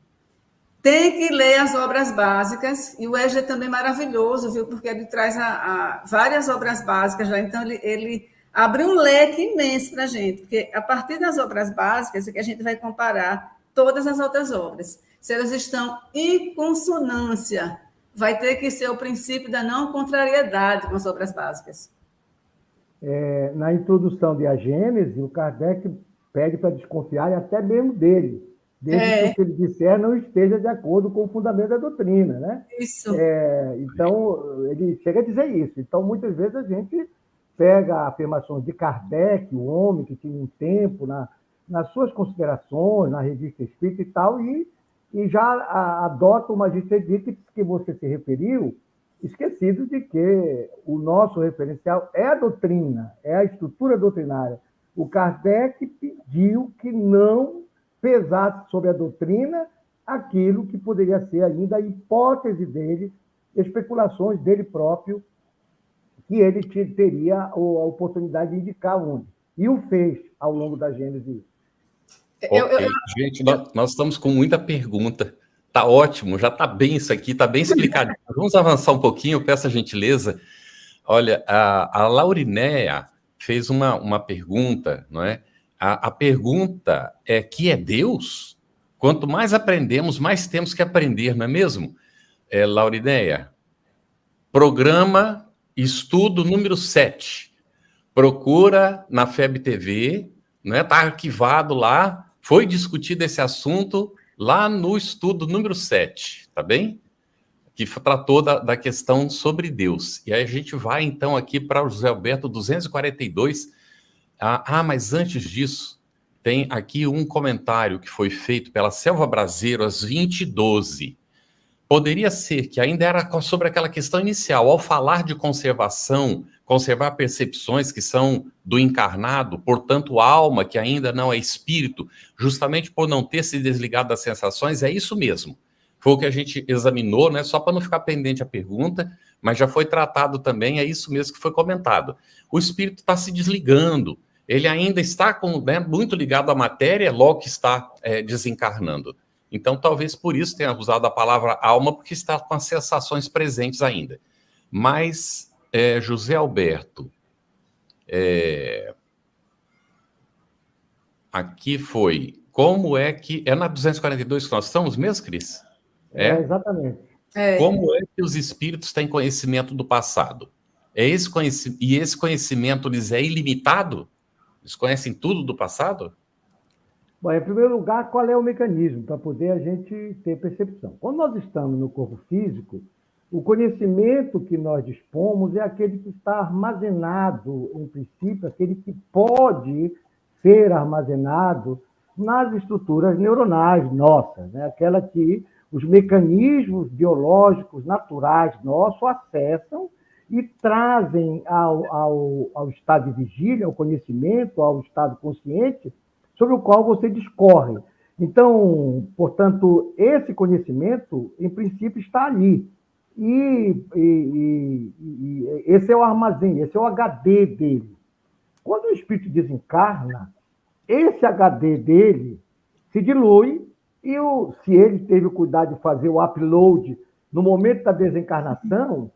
S4: tem que ler as obras básicas, e o ESD é também maravilhoso, viu? Porque ele traz várias obras básicas lá, então ele abre um leque imenso para a gente, porque a partir das obras básicas é que a gente vai comparar todas as outras obras. Se elas estão em consonância, vai ter que ser o princípio da não contrariedade com as obras básicas.
S3: Na introdução de A Gênese, o Kardec pede para desconfiar até mesmo dele, desde que o que ele disser não esteja de acordo com o fundamento da doutrina, né?
S4: Isso.
S3: Então, ele chega a dizer isso. Então, muitas vezes a gente pega afirmações de Kardec, o homem que tinha um tempo nas suas considerações, na revista Espírita e tal, e já adota o Magister Dixit que você se referiu, esquecido de que o nosso referencial é a doutrina, é a estrutura doutrinária. O Kardec pediu que não pesasse sobre a doutrina aquilo que poderia ser ainda a hipótese dele, especulações dele próprio, que ele teria a oportunidade de indicar onde. E o fez ao longo da Gênese.
S1: Gente, nós estamos com muita pergunta. Tá ótimo, já está bem isso aqui, está bem explicado. Vamos avançar um pouquinho, eu peço a gentileza. Olha, a Laurinéia fez uma pergunta, não é? A pergunta é que é Deus? Quanto mais aprendemos, mais temos que aprender, não é mesmo? Laurinéia, programa estudo número 7. Procura na FEB TV, né? Está arquivado lá, foi discutido esse assunto lá no estudo número 7, tá bem? Que tratou da questão sobre Deus. E aí a gente vai, então, aqui para o José Alberto 242. Mas antes disso, tem aqui um comentário que foi feito pela Selva Braseiro às 20h12. Poderia ser que ainda era sobre aquela questão inicial, ao falar de conservação, conservar percepções que são do encarnado, portanto, alma que ainda não é espírito, justamente por não ter se desligado das sensações, é isso mesmo. Foi o que a gente examinou, né? Só para não ficar pendente a pergunta, mas já foi tratado também, é isso mesmo que foi comentado. O espírito está se desligando, ele ainda está muito ligado à matéria, logo que está desencarnando. Então, talvez por isso tenha usado a palavra alma, porque está com as sensações presentes ainda. Mas, José Alberto, aqui foi, como é que... É na 242 que nós estamos mesmo, Cris?
S3: Exatamente.
S1: Como é que os espíritos têm conhecimento do passado? E esse conhecimento lhes é ilimitado? Eles conhecem tudo do passado?
S3: Bom, em primeiro lugar, qual é o mecanismo para poder a gente ter percepção? Quando nós estamos no corpo físico, o conhecimento que nós dispomos é aquele que está armazenado, em princípio, aquele que pode ser armazenado nas estruturas neuronais nossas, né? Aquela que os mecanismos biológicos naturais nossos acessam e trazem ao estado de vigília, ao conhecimento, ao estado consciente, sobre o qual você discorre. Então, portanto, esse conhecimento, em princípio, está ali. E esse é o armazém, esse é o HD dele. Quando o espírito desencarna, esse HD dele se dilui e, se ele teve o cuidado de fazer o upload no momento da desencarnação,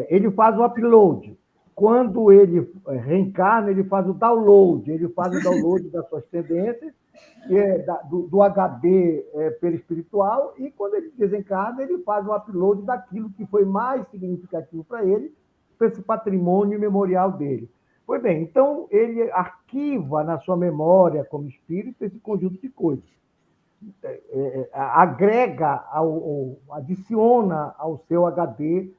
S3: ele faz o upload. Quando ele reencarna, ele faz o download. Ele faz o download das suas tendências, do HD perispiritual, e quando ele desencarna, ele faz o upload daquilo que foi mais significativo para ele, para esse patrimônio memorial dele. Pois bem, então ele arquiva na sua memória como espírito esse conjunto de coisas. Agrega, adiciona ao seu HD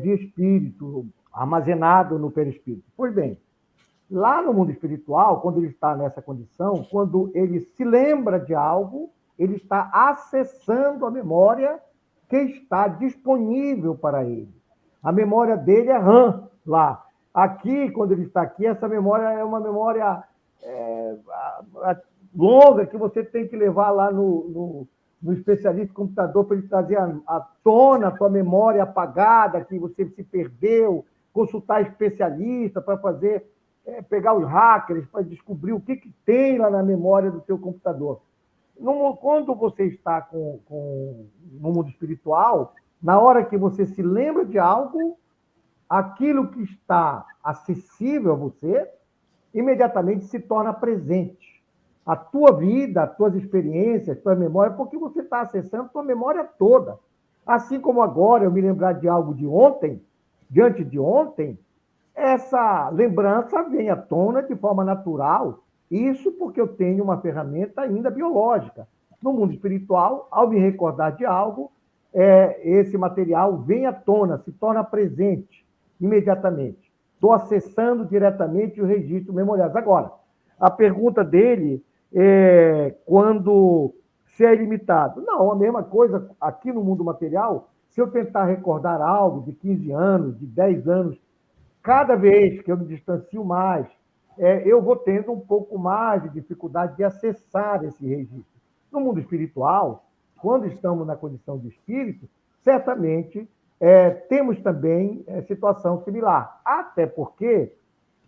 S3: de espírito, armazenado no perispírito. Pois bem, lá no mundo espiritual, quando ele está nessa condição, quando ele se lembra de algo, ele está acessando a memória que está disponível para ele. A memória dele é RAM lá. Aqui, quando ele está aqui, essa memória é uma memória longa que você tem que levar lá no especialista em computador para ele trazer à tona a sua memória apagada, que você se perdeu, consultar especialista para pegar os hackers, para descobrir o que tem lá na memória do seu computador. Quando você está no mundo espiritual, na hora que você se lembra de algo, aquilo que está acessível a você, imediatamente se torna presente. A tua vida, as tuas experiências, a tua memória, porque você está acessando a tua memória toda. Assim como agora eu me lembrar de algo de ontem, diante de ontem, essa lembrança vem à tona de forma natural, isso porque eu tenho uma ferramenta ainda biológica. No mundo espiritual, ao me recordar de algo, esse material vem à tona, se torna presente imediatamente. Estou acessando diretamente o registro memorial. Agora, a pergunta dele é quando se é ilimitado. Não, a mesma coisa aqui no mundo material, se eu tentar recordar algo de 15 anos, de 10 anos, cada vez que eu me distancio mais, eu vou tendo um pouco mais de dificuldade de acessar esse registro. No mundo espiritual, quando estamos na condição de espírito, certamente temos também situação similar. Até porque,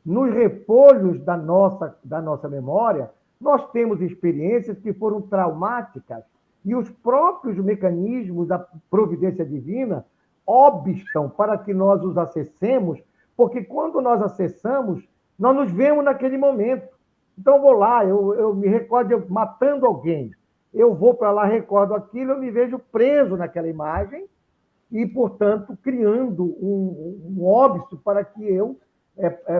S3: nos repolhos da nossa memória, nós temos experiências que foram traumáticas e os próprios mecanismos da providência divina obstam para que nós os acessemos, porque quando nós acessamos, nós nos vemos naquele momento. Então, eu vou lá, eu me recordo matando alguém, eu vou para lá, recordo aquilo, eu me vejo preso naquela imagem e, portanto, criando um óbito para que eu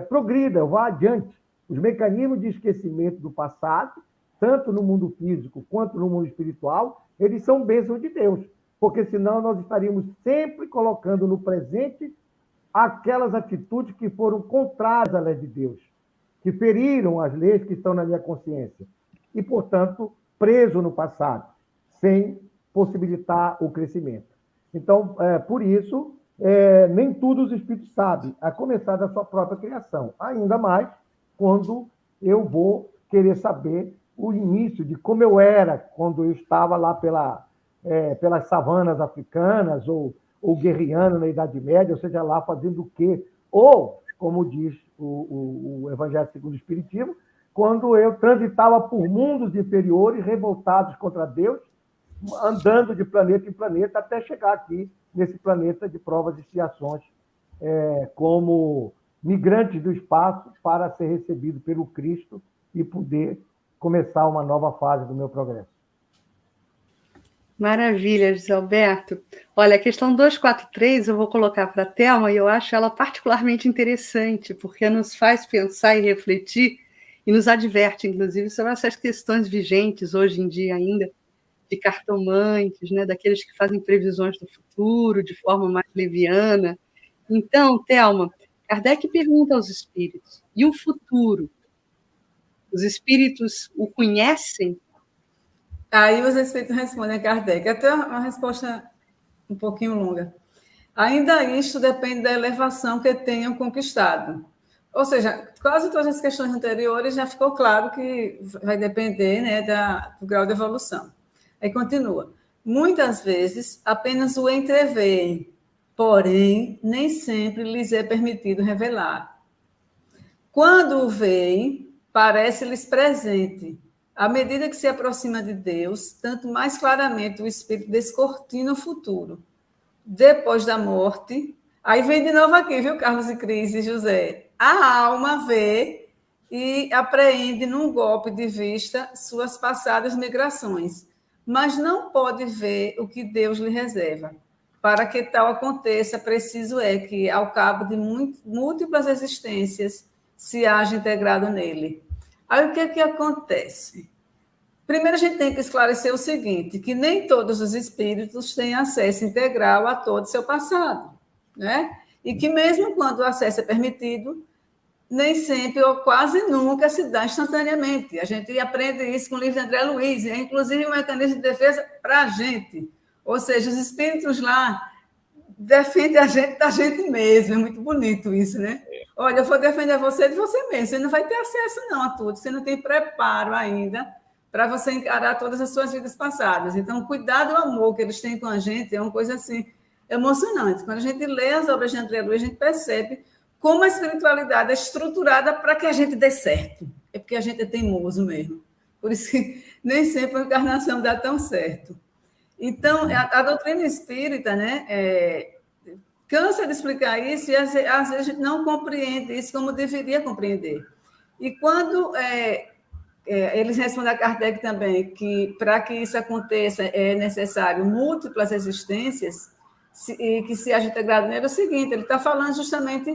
S3: progrida, eu vá adiante. Os mecanismos de esquecimento do passado, tanto no mundo físico quanto no mundo espiritual, eles são bênçãos de Deus, porque senão nós estaríamos sempre colocando no presente aquelas atitudes que foram contrárias à lei de Deus, que feriram as leis que estão na minha consciência, e, portanto, preso no passado, sem possibilitar o crescimento. Então, por isso, nem tudo os espíritos sabem, a começar da sua própria criação, ainda mais quando eu vou querer saber o início de como eu era quando eu estava lá pelas savanas africanas, ou guerreando na Idade Média, ou seja lá fazendo o quê? Ou, como diz o Evangelho segundo o Espiritismo, quando eu transitava por mundos inferiores, revoltados contra Deus, andando de planeta em planeta, até chegar aqui, nesse planeta de provas e expiações, como migrantes do espaço, para ser recebido pelo Cristo e poder começar uma nova fase do meu progresso.
S2: Maravilha, José Alberto. Olha, a questão 243 eu vou colocar para a Thelma e eu acho ela particularmente interessante, porque nos faz pensar e refletir e nos adverte, inclusive, sobre essas questões vigentes hoje em dia ainda, de cartomantes, né, daqueles que fazem previsões do futuro de forma mais leviana. Então, Thelma, Kardec pergunta aos espíritos, e o futuro? Os espíritos o conhecem?
S4: Aí os espíritos respondem a Kardec, até uma resposta um pouquinho longa. Ainda isto depende da elevação que tenham conquistado. Ou seja, quase todas as questões anteriores já ficou claro que vai depender, né, do grau de evolução. Aí continua. Muitas vezes apenas o entreveem, porém nem sempre lhes é permitido revelar. Quando o veem, parece-lhes presente. À medida que se aproxima de Deus, tanto mais claramente o espírito descortina o futuro. Depois da morte, aí vem de novo aqui, viu, Carlos e Cris e José? A alma vê e apreende num golpe de vista suas passadas migrações, mas não pode ver o que Deus lhe reserva. Para que tal aconteça, preciso é que, ao cabo de múltiplas existências, se haja integrado nele. Aí o que é que acontece? Primeiro, a gente tem que esclarecer o seguinte, que nem todos os espíritos têm acesso integral a todo o seu passado, né? E que mesmo quando o acesso é permitido, nem sempre ou quase nunca se dá instantaneamente. A gente aprende isso com o livro de André Luiz, é inclusive um mecanismo de defesa para a gente. Ou seja, os espíritos lá defendem a gente da gente mesmo. É muito bonito isso, né? Olha, eu vou defender você de você mesmo. Você não vai ter acesso não a tudo. Você não tem preparo ainda para você encarar todas as suas vidas passadas. Então, cuidado do amor que eles têm com a gente é uma coisa assim emocionante. Quando a gente lê as obras de André Luiz, a gente percebe como a espiritualidade é estruturada para que a gente dê certo. É porque a gente é teimoso mesmo. Por isso que nem sempre a encarnação dá tão certo. Então, a doutrina espírita, né, cansa de explicar isso e, às vezes, a gente não compreende isso como deveria compreender. E quando eles respondem a Kardec também que, para que isso aconteça, é necessário múltiplas existências e que se haja integrado nele, é o seguinte, ele está falando justamente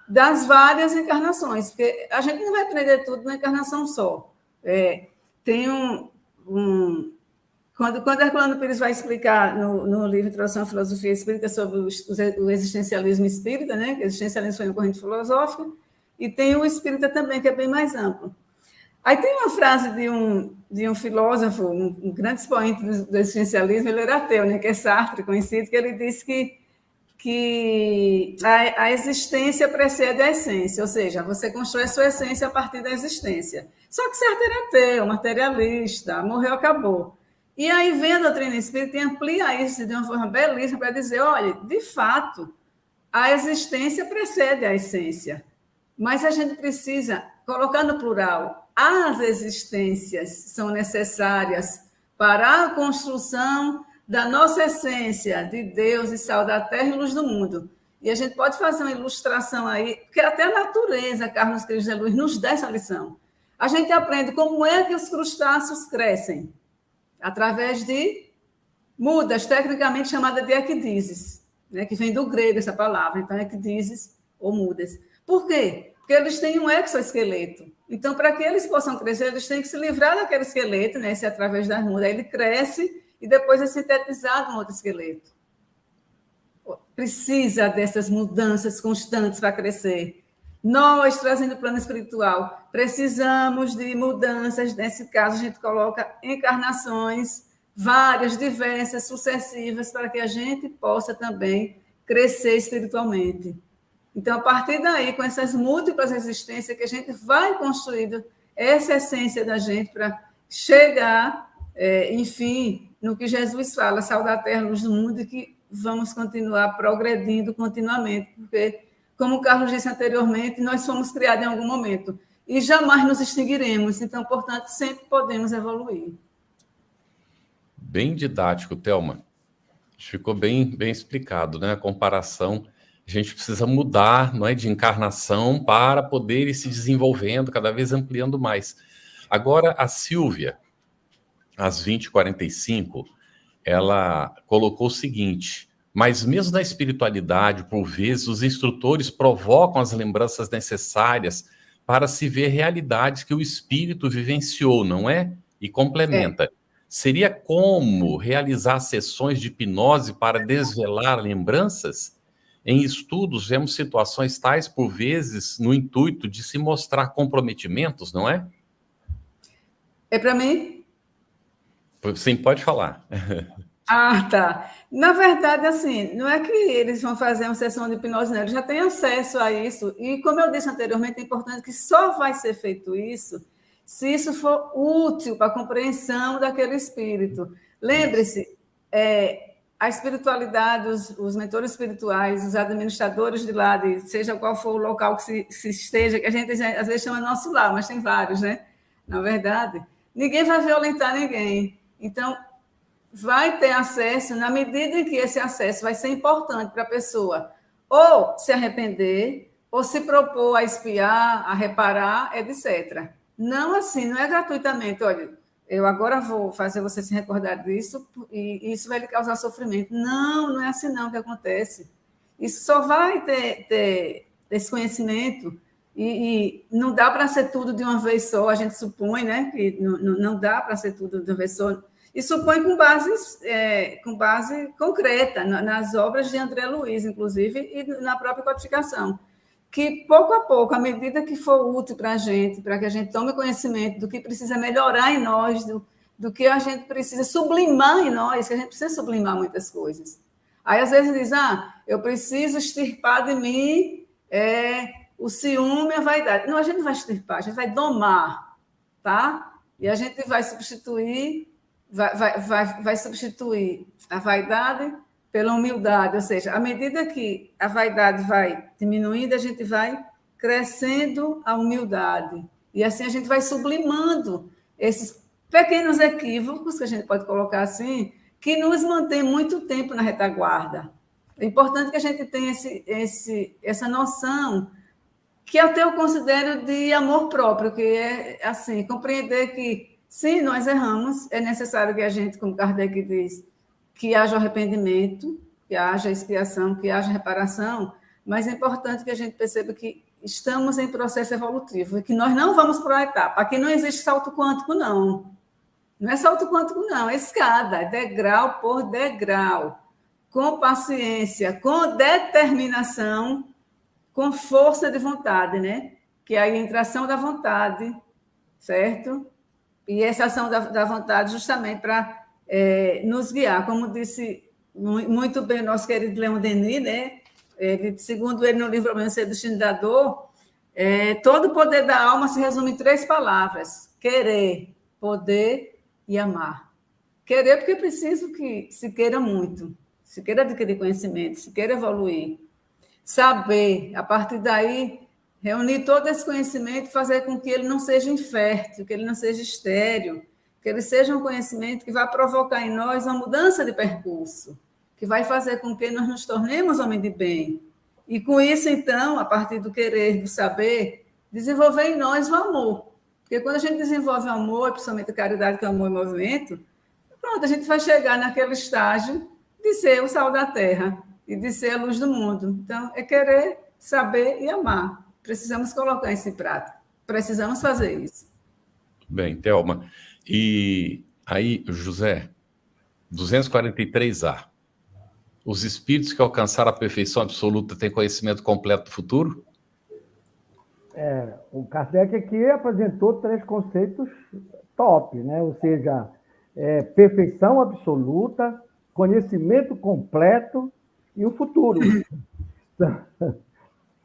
S4: das várias encarnações, porque a gente não vai aprender tudo numa encarnação só. Tem quando Herculano Pires vai explicar no livro Introdução à Filosofia Espírita sobre o existencialismo espírita, né, que o existencialismo foi uma corrente filosófica, e tem o espírita também, que é bem mais amplo. Aí tem uma frase de um filósofo, um grande expoente do existencialismo, ele era ateu, né, que é Sartre, conhecido, que ele disse que a existência precede a essência, ou seja, você constrói a sua essência a partir da existência. Só que Sartre era ateu, materialista, morreu, acabou. E aí vem a doutrina espírita e amplia isso de uma forma belíssima para dizer, olha, de fato, a existência precede a essência, mas a gente precisa, colocar no plural, as existências são necessárias para a construção da nossa essência de Deus e sal da terra e luz do mundo. E a gente pode fazer uma ilustração aí, porque até a natureza, Carlos Cris de Luz, nos dá essa lição. A gente aprende como é que os crustáceos crescem, através de mudas, tecnicamente chamadas de equidizes. né, que vem do grego essa palavra, então é que dizes ou mudas. Por quê? Porque eles têm um exoesqueleto. Então, para que eles possam crescer, eles têm que se livrar daquele esqueleto, né, se através das mudas. Aí ele cresce e depois é sintetizado um outro esqueleto. Precisa dessas mudanças constantes para crescer. Nós, trazendo o plano espiritual, precisamos de mudanças. Nesse caso, a gente coloca encarnações, várias, diversas, sucessivas, para que a gente possa também crescer espiritualmente. Então, a partir daí, com essas múltiplas existências, que a gente vai construindo essa essência da gente para chegar, enfim, no que Jesus fala, sal da terra, luz do mundo, e que vamos continuar progredindo continuamente, porque, como o Carlos disse anteriormente, nós fomos criados em algum momento e jamais nos extinguiremos. Então, portanto, sempre podemos evoluir.
S1: Bem didático, Thelma. Ficou bem explicado, né? A comparação. A gente precisa mudar, não é, de encarnação para poder ir se desenvolvendo, cada vez ampliando mais. Agora, a Silvia, às 20h45, ela colocou o seguinte: mas mesmo na espiritualidade, por vezes, os instrutores provocam as lembranças necessárias para se ver realidades que o espírito vivenciou, não é? E complementa. Seria como realizar sessões de hipnose para desvelar lembranças? Em estudos, vemos situações tais, por vezes, no intuito de se mostrar comprometimentos, não é?
S4: É para mim?
S1: Sim, pode falar.
S4: Ah, tá. Na verdade, assim, não é que eles vão fazer uma sessão de hipnose, não, eles já têm acesso a isso. E, como eu disse anteriormente, é importante que só vai ser feito isso se isso for útil para a compreensão daquele espírito. Lembre-se, a espiritualidade, os mentores espirituais, os administradores de lá, seja qual for o local que se esteja, que a gente às vezes chama nosso lar, mas tem vários, né? Na verdade, ninguém vai violentar ninguém. Então, vai ter acesso na medida em que esse acesso vai ser importante para a pessoa ou se arrepender, ou se propor a espiar, a reparar, etc. Não assim, não é gratuitamente. Olha, eu agora vou fazer você se recordar disso e isso vai lhe causar sofrimento. Não, não é assim não que acontece. Isso só vai ter esse conhecimento e não dá para ser tudo de uma vez só. A gente supõe, né, que não dá para ser tudo de uma vez só. E supõe com base concreta, nas obras de André Luiz, inclusive, e na própria codificação. Que, pouco a pouco, à medida que for útil para a gente, para que a gente tome conhecimento do que precisa melhorar em nós, do que a gente precisa sublimar em nós, que a gente precisa sublimar muitas coisas. Aí, às vezes, diz, eu preciso extirpar de mim o ciúme e a vaidade. Não, a gente não vai extirpar, a gente vai domar, tá? E a gente vai substituir... Vai substituir a vaidade pela humildade, ou seja, à medida que a vaidade vai diminuindo, a gente vai crescendo a humildade. E assim a gente vai sublimando esses pequenos equívocos, que a gente pode colocar assim, que nos mantém muito tempo na retaguarda. É importante que a gente tenha essa noção, que até eu considero de amor próprio, que é assim, compreender que sim, nós erramos, é necessário que a gente, como Kardec diz, que haja arrependimento, que haja expiação, que haja reparação, mas é importante que a gente perceba que estamos em processo evolutivo e que nós não vamos para a etapa. Aqui não existe salto quântico, não. Não é salto quântico, não, é escada, é degrau por degrau, com paciência, com determinação, com força de vontade, né? Que aí entra a ação da vontade, certo? E essa ação da vontade justamente para nos guiar, como disse muito bem o nosso querido Leon Denis, né? Segundo ele no livro O Amanhecer do Destino da Dor, todo o poder da alma se resume em 3 palavras: querer, poder e amar. Querer porque é preciso que se queira muito, se queira adquirir conhecimento, se queira evoluir. Saber, a partir daí, reunir todo esse conhecimento e fazer com que ele não seja infértil, que ele não seja estéril, que ele seja um conhecimento que vai provocar em nós uma mudança de percurso, que vai fazer com que nós nos tornemos homens de bem. E com isso, então, a partir do querer, do saber, desenvolver em nós o amor. Porque quando a gente desenvolve o amor, principalmente a caridade, que é o amor em movimento, pronto, a gente vai chegar naquele estágio de ser o sal da terra. e de ser a luz do mundo. Então, é querer, saber e amar. Precisamos colocar isso em prática. Precisamos fazer isso.
S1: Bem, Thelma. E aí, José, 243A. Os espíritos que alcançaram a perfeição absoluta têm conhecimento completo do futuro?
S3: O Kardec aqui apresentou 3 conceitos top, né? Ou seja, perfeição absoluta, conhecimento completo e o futuro.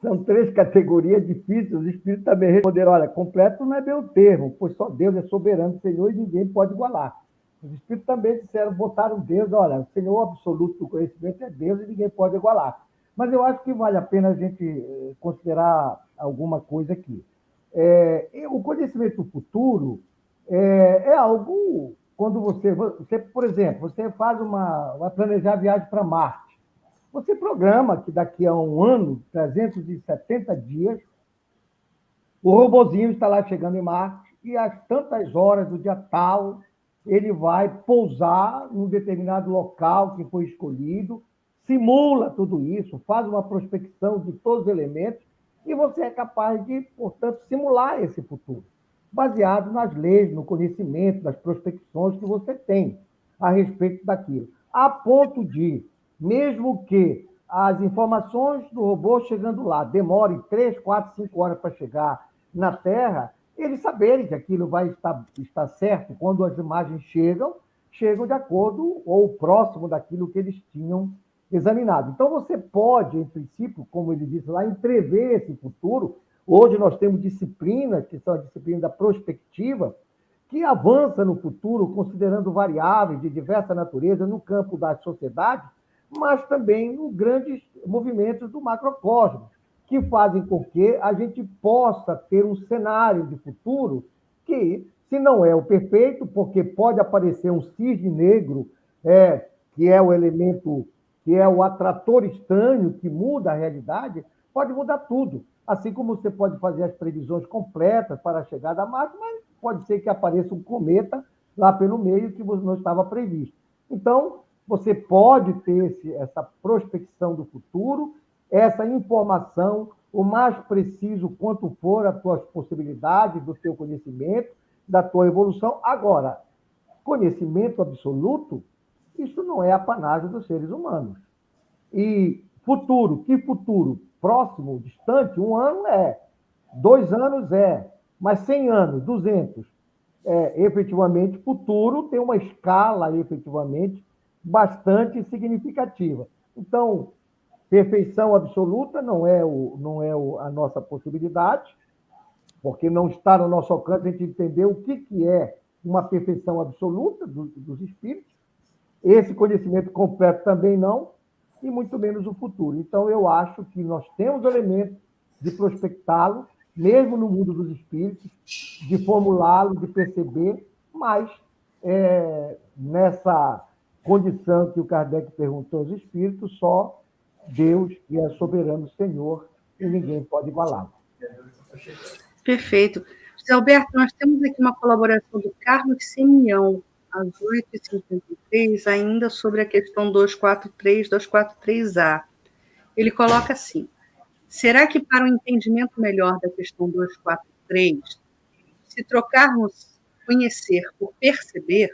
S3: São 3 categorias difíceis. Os espíritos também responderam: olha, completo não é bem o termo, pois só Deus é soberano, Senhor, e ninguém pode igualar. Os espíritos também disseram, botaram Deus: olha, o Senhor absoluto do conhecimento é Deus e ninguém pode igualar. Mas eu acho que vale a pena a gente considerar alguma coisa aqui. O conhecimento futuro é algo, quando você, por exemplo, você vai planejar a viagem para Marte. Você programa que daqui a um ano, 370 dias, o robozinho está lá chegando em Marte e às tantas horas do dia tal, ele vai pousar num determinado local que foi escolhido, simula tudo isso, faz uma prospecção de todos os elementos e você é capaz de, portanto, simular esse futuro, baseado nas leis, no conhecimento, das prospecções que você tem a respeito daquilo. A ponto de, mesmo que as informações do robô chegando lá demorem 3, 4, 5 horas para chegar na Terra, eles saberem que aquilo vai estar certo quando as imagens chegam de acordo ou próximo daquilo que eles tinham examinado. Então, você pode, em princípio, como ele disse lá, entrever esse futuro. Hoje nós temos disciplinas, que são a disciplina da prospectiva, que avança no futuro, considerando variáveis de diversa natureza no campo da sociedade, mas também nos grandes movimentos do macrocosmos, que fazem com que a gente possa ter um cenário de futuro que, se não é o perfeito, porque pode aparecer um cisne negro, que é o elemento, que é o atrator estranho, que muda a realidade, pode mudar tudo. Assim como você pode fazer as previsões completas para a chegada a Marte, mas pode ser que apareça um cometa lá pelo meio que não estava previsto. Então, você pode ter essa prospecção do futuro, essa informação, o mais preciso quanto for as tuas possibilidades, do teu conhecimento, da tua evolução. Agora, conhecimento absoluto, isso não é apanágio dos seres humanos. E futuro, que futuro? Próximo, distante, 1 ano 2 anos mas 100 anos, 200. Efetivamente, futuro tem uma escala, efetivamente, bastante significativa. Então, perfeição absoluta não é a nossa possibilidade, porque não está no nosso alcance a gente entender o que é uma perfeição absoluta dos espíritos. Esse conhecimento completo também não, e muito menos o futuro. Então, eu acho que nós temos elementos de prospectá-lo, mesmo no mundo dos espíritos, de formulá-lo, de perceber, mas nessa condição que o Kardec perguntou aos espíritos, só Deus, que é soberano Senhor, e ninguém pode igualá-lo.
S2: Perfeito. José Alberto, nós temos aqui uma colaboração do Carlos Semião, às 8h53, ainda sobre a questão 243, 243A. Ele coloca assim: será que para um entendimento melhor da questão 243, se trocarmos conhecer por perceber,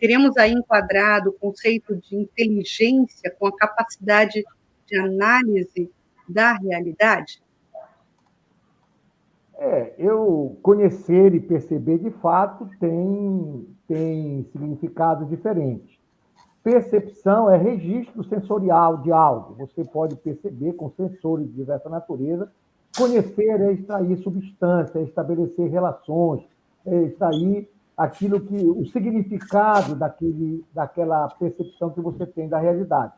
S2: teremos aí enquadrado o conceito de inteligência com a capacidade de análise da realidade?
S3: Eu conhecer e perceber, de fato, tem significados diferentes. Percepção é registro sensorial de algo. Você pode perceber com sensores de diversa natureza. Conhecer é extrair substância, é estabelecer relações, é extrair o significado daquela percepção que você tem da realidade.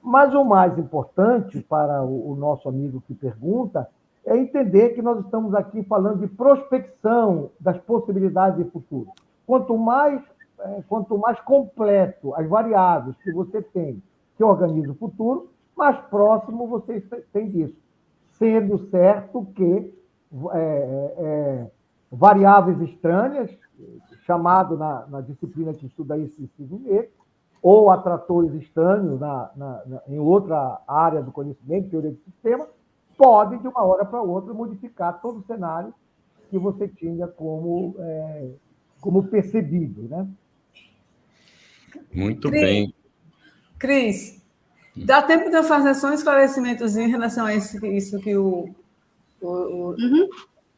S3: Mas o mais importante para o nosso amigo que pergunta é entender que nós estamos aqui falando de prospecção das possibilidades de futuro. Quanto mais completo as variáveis que você tem que organiza o futuro, mais próximo você tem disso. Sendo certo que variáveis estranhas, chamado na disciplina que estuda isso de cisne negro, ou atratores estranhos em outra área do conhecimento, teoria do sistema, pode, de uma hora para outra, modificar todo o cenário que você tinha como percebido, né?
S1: Muito bem.
S4: Cris, dá tempo de eu fazer só um esclarecimentozinho em relação a isso que o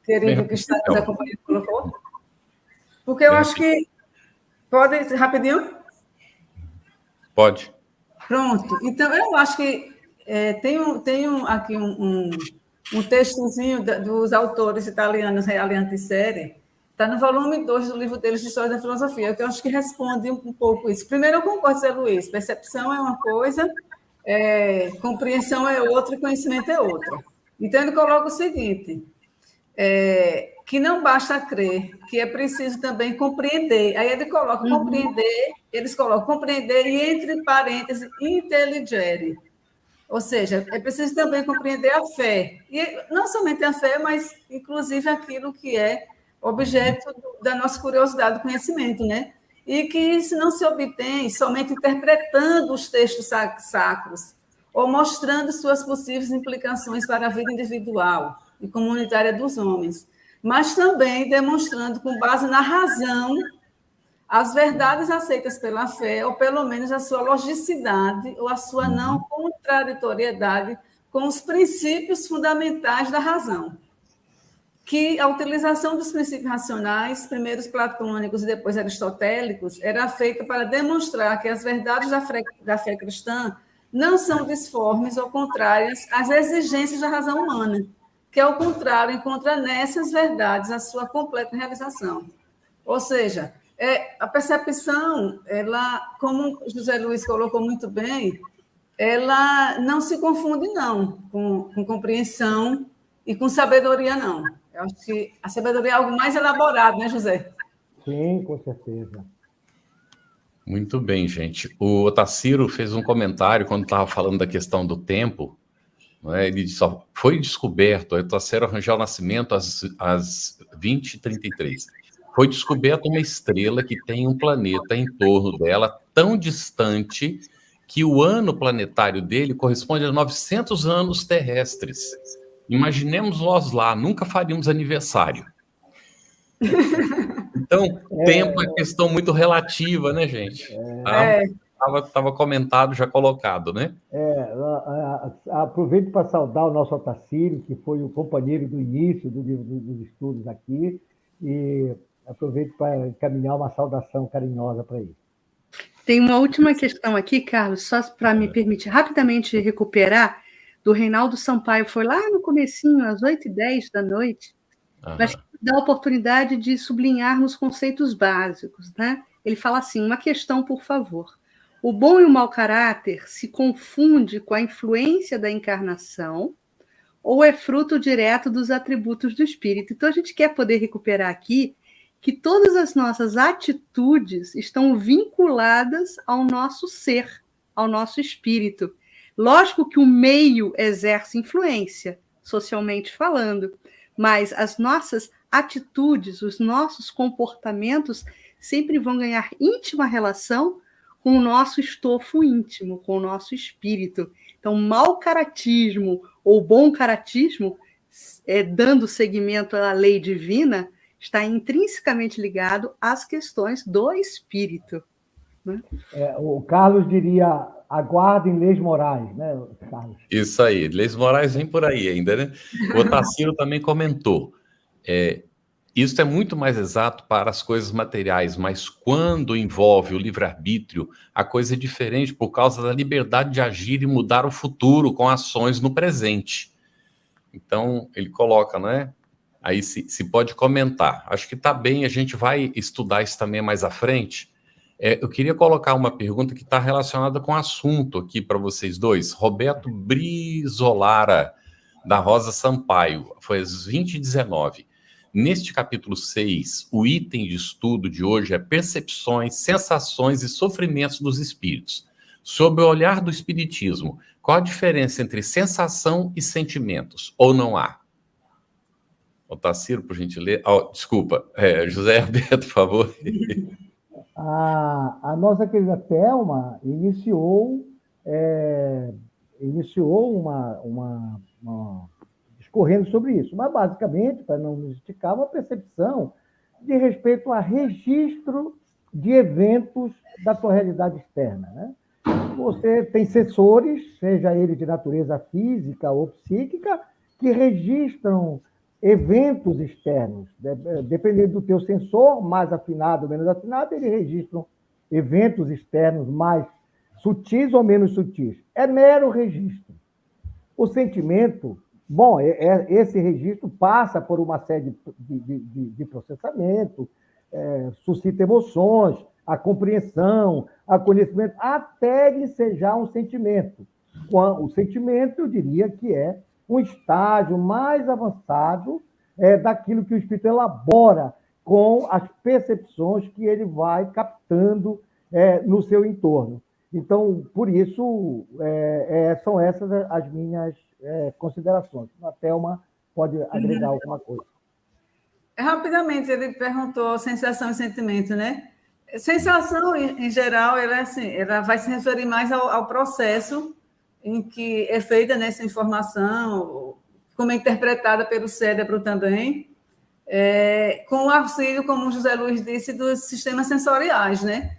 S4: querido que está nos acompanhando colocou? Porque eu acho que... Pode, rapidinho?
S1: Pode.
S4: Pronto. Então, eu acho que tem aqui um textozinho dos autores italianos Reale Antissérie, está no volume 2 do livro deles de História da Filosofia, que eu acho que responde um pouco isso. Primeiro, eu concordo com Zé Luiz, percepção é uma coisa, compreensão é outra e conhecimento é outra. Então, ele coloca o seguinte, que não basta crer, que é preciso também compreender. Aí ele coloca compreender, eles colocam compreender e, entre parênteses, intelligere. Ou seja, é preciso também compreender a fé. E não somente a fé, mas, inclusive, aquilo que é objeto da nossa curiosidade do conhecimento, né? E que isso não se obtém somente interpretando os textos sacros ou mostrando suas possíveis implicações para a vida individual e comunitária dos homens, mas também demonstrando, com base na razão, as verdades aceitas pela fé, ou pelo menos a sua logicidade ou a sua não contraditoriedade com os princípios fundamentais da razão. Que a utilização dos princípios racionais, primeiro os platônicos e depois aristotélicos, era feita para demonstrar que as verdades da fé cristã não são disformes ou contrárias às exigências da razão humana, que, ao contrário, encontra nessas verdades a sua completa realização. Ou seja, a percepção, ela, como José Luiz colocou muito bem, ela não se confunde, não, com compreensão e com sabedoria, não. Eu acho que a sabedoria é algo mais elaborado, né, José?
S3: Sim, com certeza.
S1: Muito bem, gente. O Otacílio fez um comentário quando estava falando da questão do tempo. Ele disse, foi descoberto, a Otacílio Rangel Nascimento às 20h33. Foi descoberta uma estrela que tem um planeta em torno dela tão distante que o ano planetário dele corresponde a 900 anos terrestres. Imaginemos nós lá, nunca faríamos aniversário. Então, tempo é questão muito relativa, né, gente? Estava comentado, já colocado, né?
S3: Aproveito para saudar o nosso Otacílio, que foi o companheiro do início dos estudos aqui, e aproveito para encaminhar uma saudação carinhosa para ele.
S2: Tem uma última questão aqui, Carlos, só para me permitir rapidamente recuperar, do Reinaldo Sampaio, foi lá no comecinho, às 8h10 da noite, mas dá a oportunidade de sublinharmos conceitos básicos, né? Ele fala assim, uma questão, por favor. O bom e o mau caráter se confunde com a influência da encarnação ou é fruto direto dos atributos do espírito? Então, a gente quer poder recuperar aqui que todas as nossas atitudes estão vinculadas ao nosso ser, ao nosso espírito. Lógico que o meio exerce influência, socialmente falando, mas as nossas atitudes, os nossos comportamentos sempre vão ganhar íntima relação com o nosso estofo íntimo, com o nosso espírito. Então, mau caratismo ou bom caratismo, dando seguimento à lei divina, está intrinsecamente ligado às questões do espírito. Né?
S3: O Carlos diria, aguardem leis morais, né, Carlos?
S1: Isso aí, leis morais vem por aí ainda, né? O Otacílio também comentou, isso é muito mais exato para as coisas materiais, mas quando envolve o livre-arbítrio, a coisa é diferente por causa da liberdade de agir e mudar o futuro com ações no presente. Então, ele coloca, né? Aí se pode comentar. Acho que está bem, a gente vai estudar isso também mais à frente. Eu queria colocar uma pergunta que está relacionada com o assunto aqui para vocês dois. Roberto Brizolara, da Rosa Sampaio, foi às 20h19. Neste capítulo 6, o item de estudo de hoje é percepções, sensações e sofrimentos dos espíritos. Sob o olhar do espiritismo, qual a diferença entre sensação e sentimentos? Ou não há? Otacílio, por gentileza. Desculpa, José Alberto, por favor.
S3: A nossa querida Thelma iniciou uma discorrendo sobre isso, mas basicamente, para não nos esticar, uma percepção de respeito a registro de eventos da tua realidade externa, né? Você tem sensores, seja ele de natureza física ou psíquica, que registram eventos externos. Dependendo do teu sensor, mais afinado ou menos afinado, eles registram eventos externos mais sutis ou menos sutis. É mero registro. O sentimento, bom, esse registro passa por uma série de processamento, suscita emoções, a compreensão, a conhecimento, até ensejar um sentimento. O sentimento, eu diria que é um estágio mais avançado daquilo que o espírito elabora com as percepções que ele vai captando no seu entorno. Então, por isso, são essas as minhas considerações. A Thelma pode agregar alguma coisa.
S4: Rapidamente, ele perguntou sensação e sentimento, né? Sensação, em geral, ela vai se referir mais ao processo em que é feita nessa informação, como é interpretada pelo cérebro também, com o auxílio, como o José Luiz disse, dos sistemas sensoriais, né?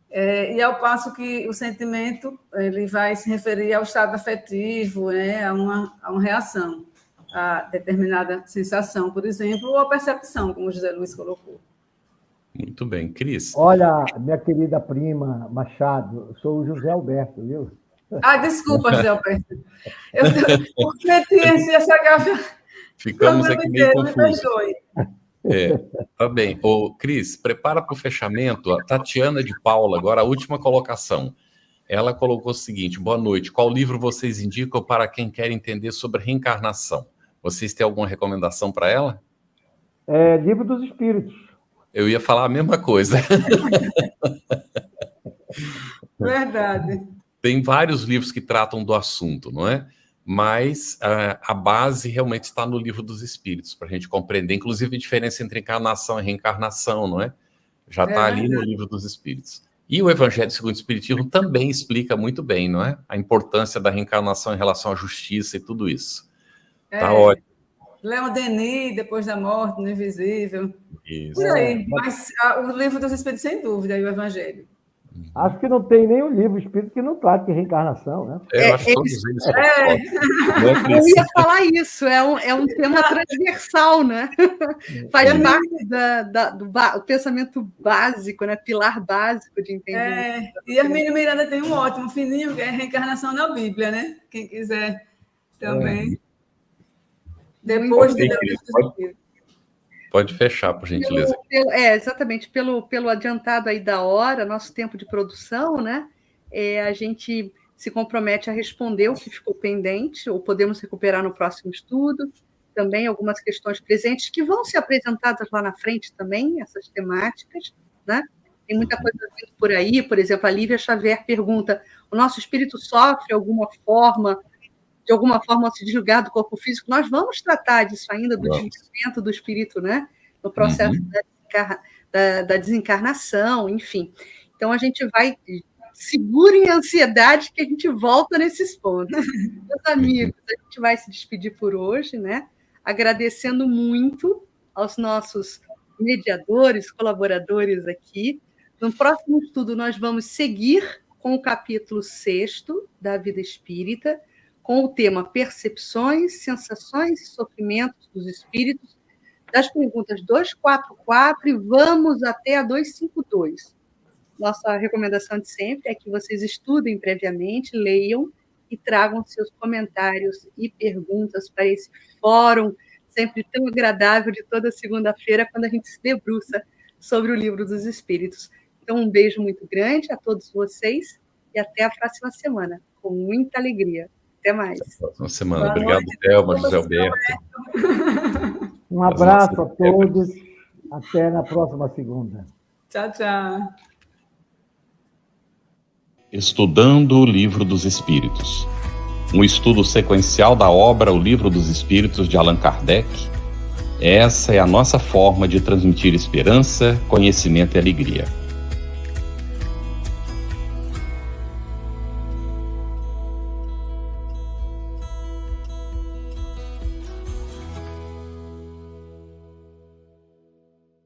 S4: E ao passo que o sentimento ele vai se referir ao estado afetivo, né? a uma reação a determinada sensação, por exemplo, ou a percepção, como o José Luiz colocou.
S1: Muito bem. Cris?
S3: Olha, minha querida prima Machado, eu sou o José Alberto, viu?
S4: Desculpa, José Alberto. Eu meti essa gafa.
S1: Ficamos aqui meio confusos. Tá bem. Cris, prepara para o fechamento. A Tatiana de Paula, agora a última colocação. Ela colocou o seguinte: boa noite. Qual livro vocês indicam para quem quer entender sobre reencarnação? Vocês têm alguma recomendação para ela?
S3: Livro dos Espíritos.
S1: Eu ia falar a mesma coisa.
S4: Verdade.
S1: Tem vários livros que tratam do assunto, não é? Mas a base realmente está no Livro dos Espíritos, para a gente compreender, inclusive, a diferença entre encarnação e reencarnação, não é? Já está ali no Livro dos Espíritos. E o Evangelho segundo o Espiritismo também explica muito bem, não é? A importância da reencarnação em relação à justiça e tudo isso. Tá ótimo.
S4: Leon Denis, Depois da Morte, no Invisível.
S1: Isso.
S4: Por aí. Mas o Livro dos Espíritos, sem dúvida, e o Evangelho.
S3: Acho que não tem nenhum livro espírita que não trate de reencarnação, né?
S1: Eu acho que todos eles são
S2: Eu ia falar isso, é um tema transversal, né? Faz parte do pensamento básico, né? Pilar básico de entendimento.
S4: E Hermínio Miranda tem um ótimo, fininho, que é Reencarnação na Bíblia, né? Quem quiser também. Depois de
S1: Pode fechar, por gentileza.
S2: Exatamente, pelo adiantado aí da hora, nosso tempo de produção, né? A gente se compromete a responder o que ficou pendente, ou podemos recuperar no próximo estudo. Também algumas questões presentes que vão ser apresentadas lá na frente também, essas temáticas, né? Tem muita coisa vindo por aí, por exemplo, a Lívia Xavier pergunta: o nosso espírito sofre de alguma forma ao se desligar do corpo físico? Nós vamos tratar disso ainda, do desligamento do espírito, né? No processo da desencarnação, enfim. Então, a gente vai... Segurem a ansiedade que a gente volta nesses pontos. Meus amigos, a gente vai se despedir por hoje, né? Agradecendo muito aos nossos mediadores, colaboradores aqui. No próximo estudo, nós vamos seguir com o capítulo 6º da Vida Espírita, com o tema Percepções, Sensações e Sofrimentos dos Espíritos, das perguntas 244 e vamos até a 252. Nossa recomendação de sempre é que vocês estudem previamente, leiam e tragam seus comentários e perguntas para esse fórum sempre tão agradável de toda segunda-feira, quando a gente se debruça sobre o Livro dos Espíritos. Então, um beijo muito grande a todos vocês e até a próxima semana, com muita alegria. Até mais.
S1: Até a próxima semana. Obrigado, Thelma, José Alberto.
S3: Um abraço a todos. Até na próxima segunda.
S4: Tchau, tchau.
S1: Estudando o Livro dos Espíritos. Um estudo sequencial da obra O Livro dos Espíritos, de Allan Kardec. Essa é a nossa forma de transmitir esperança, conhecimento e alegria.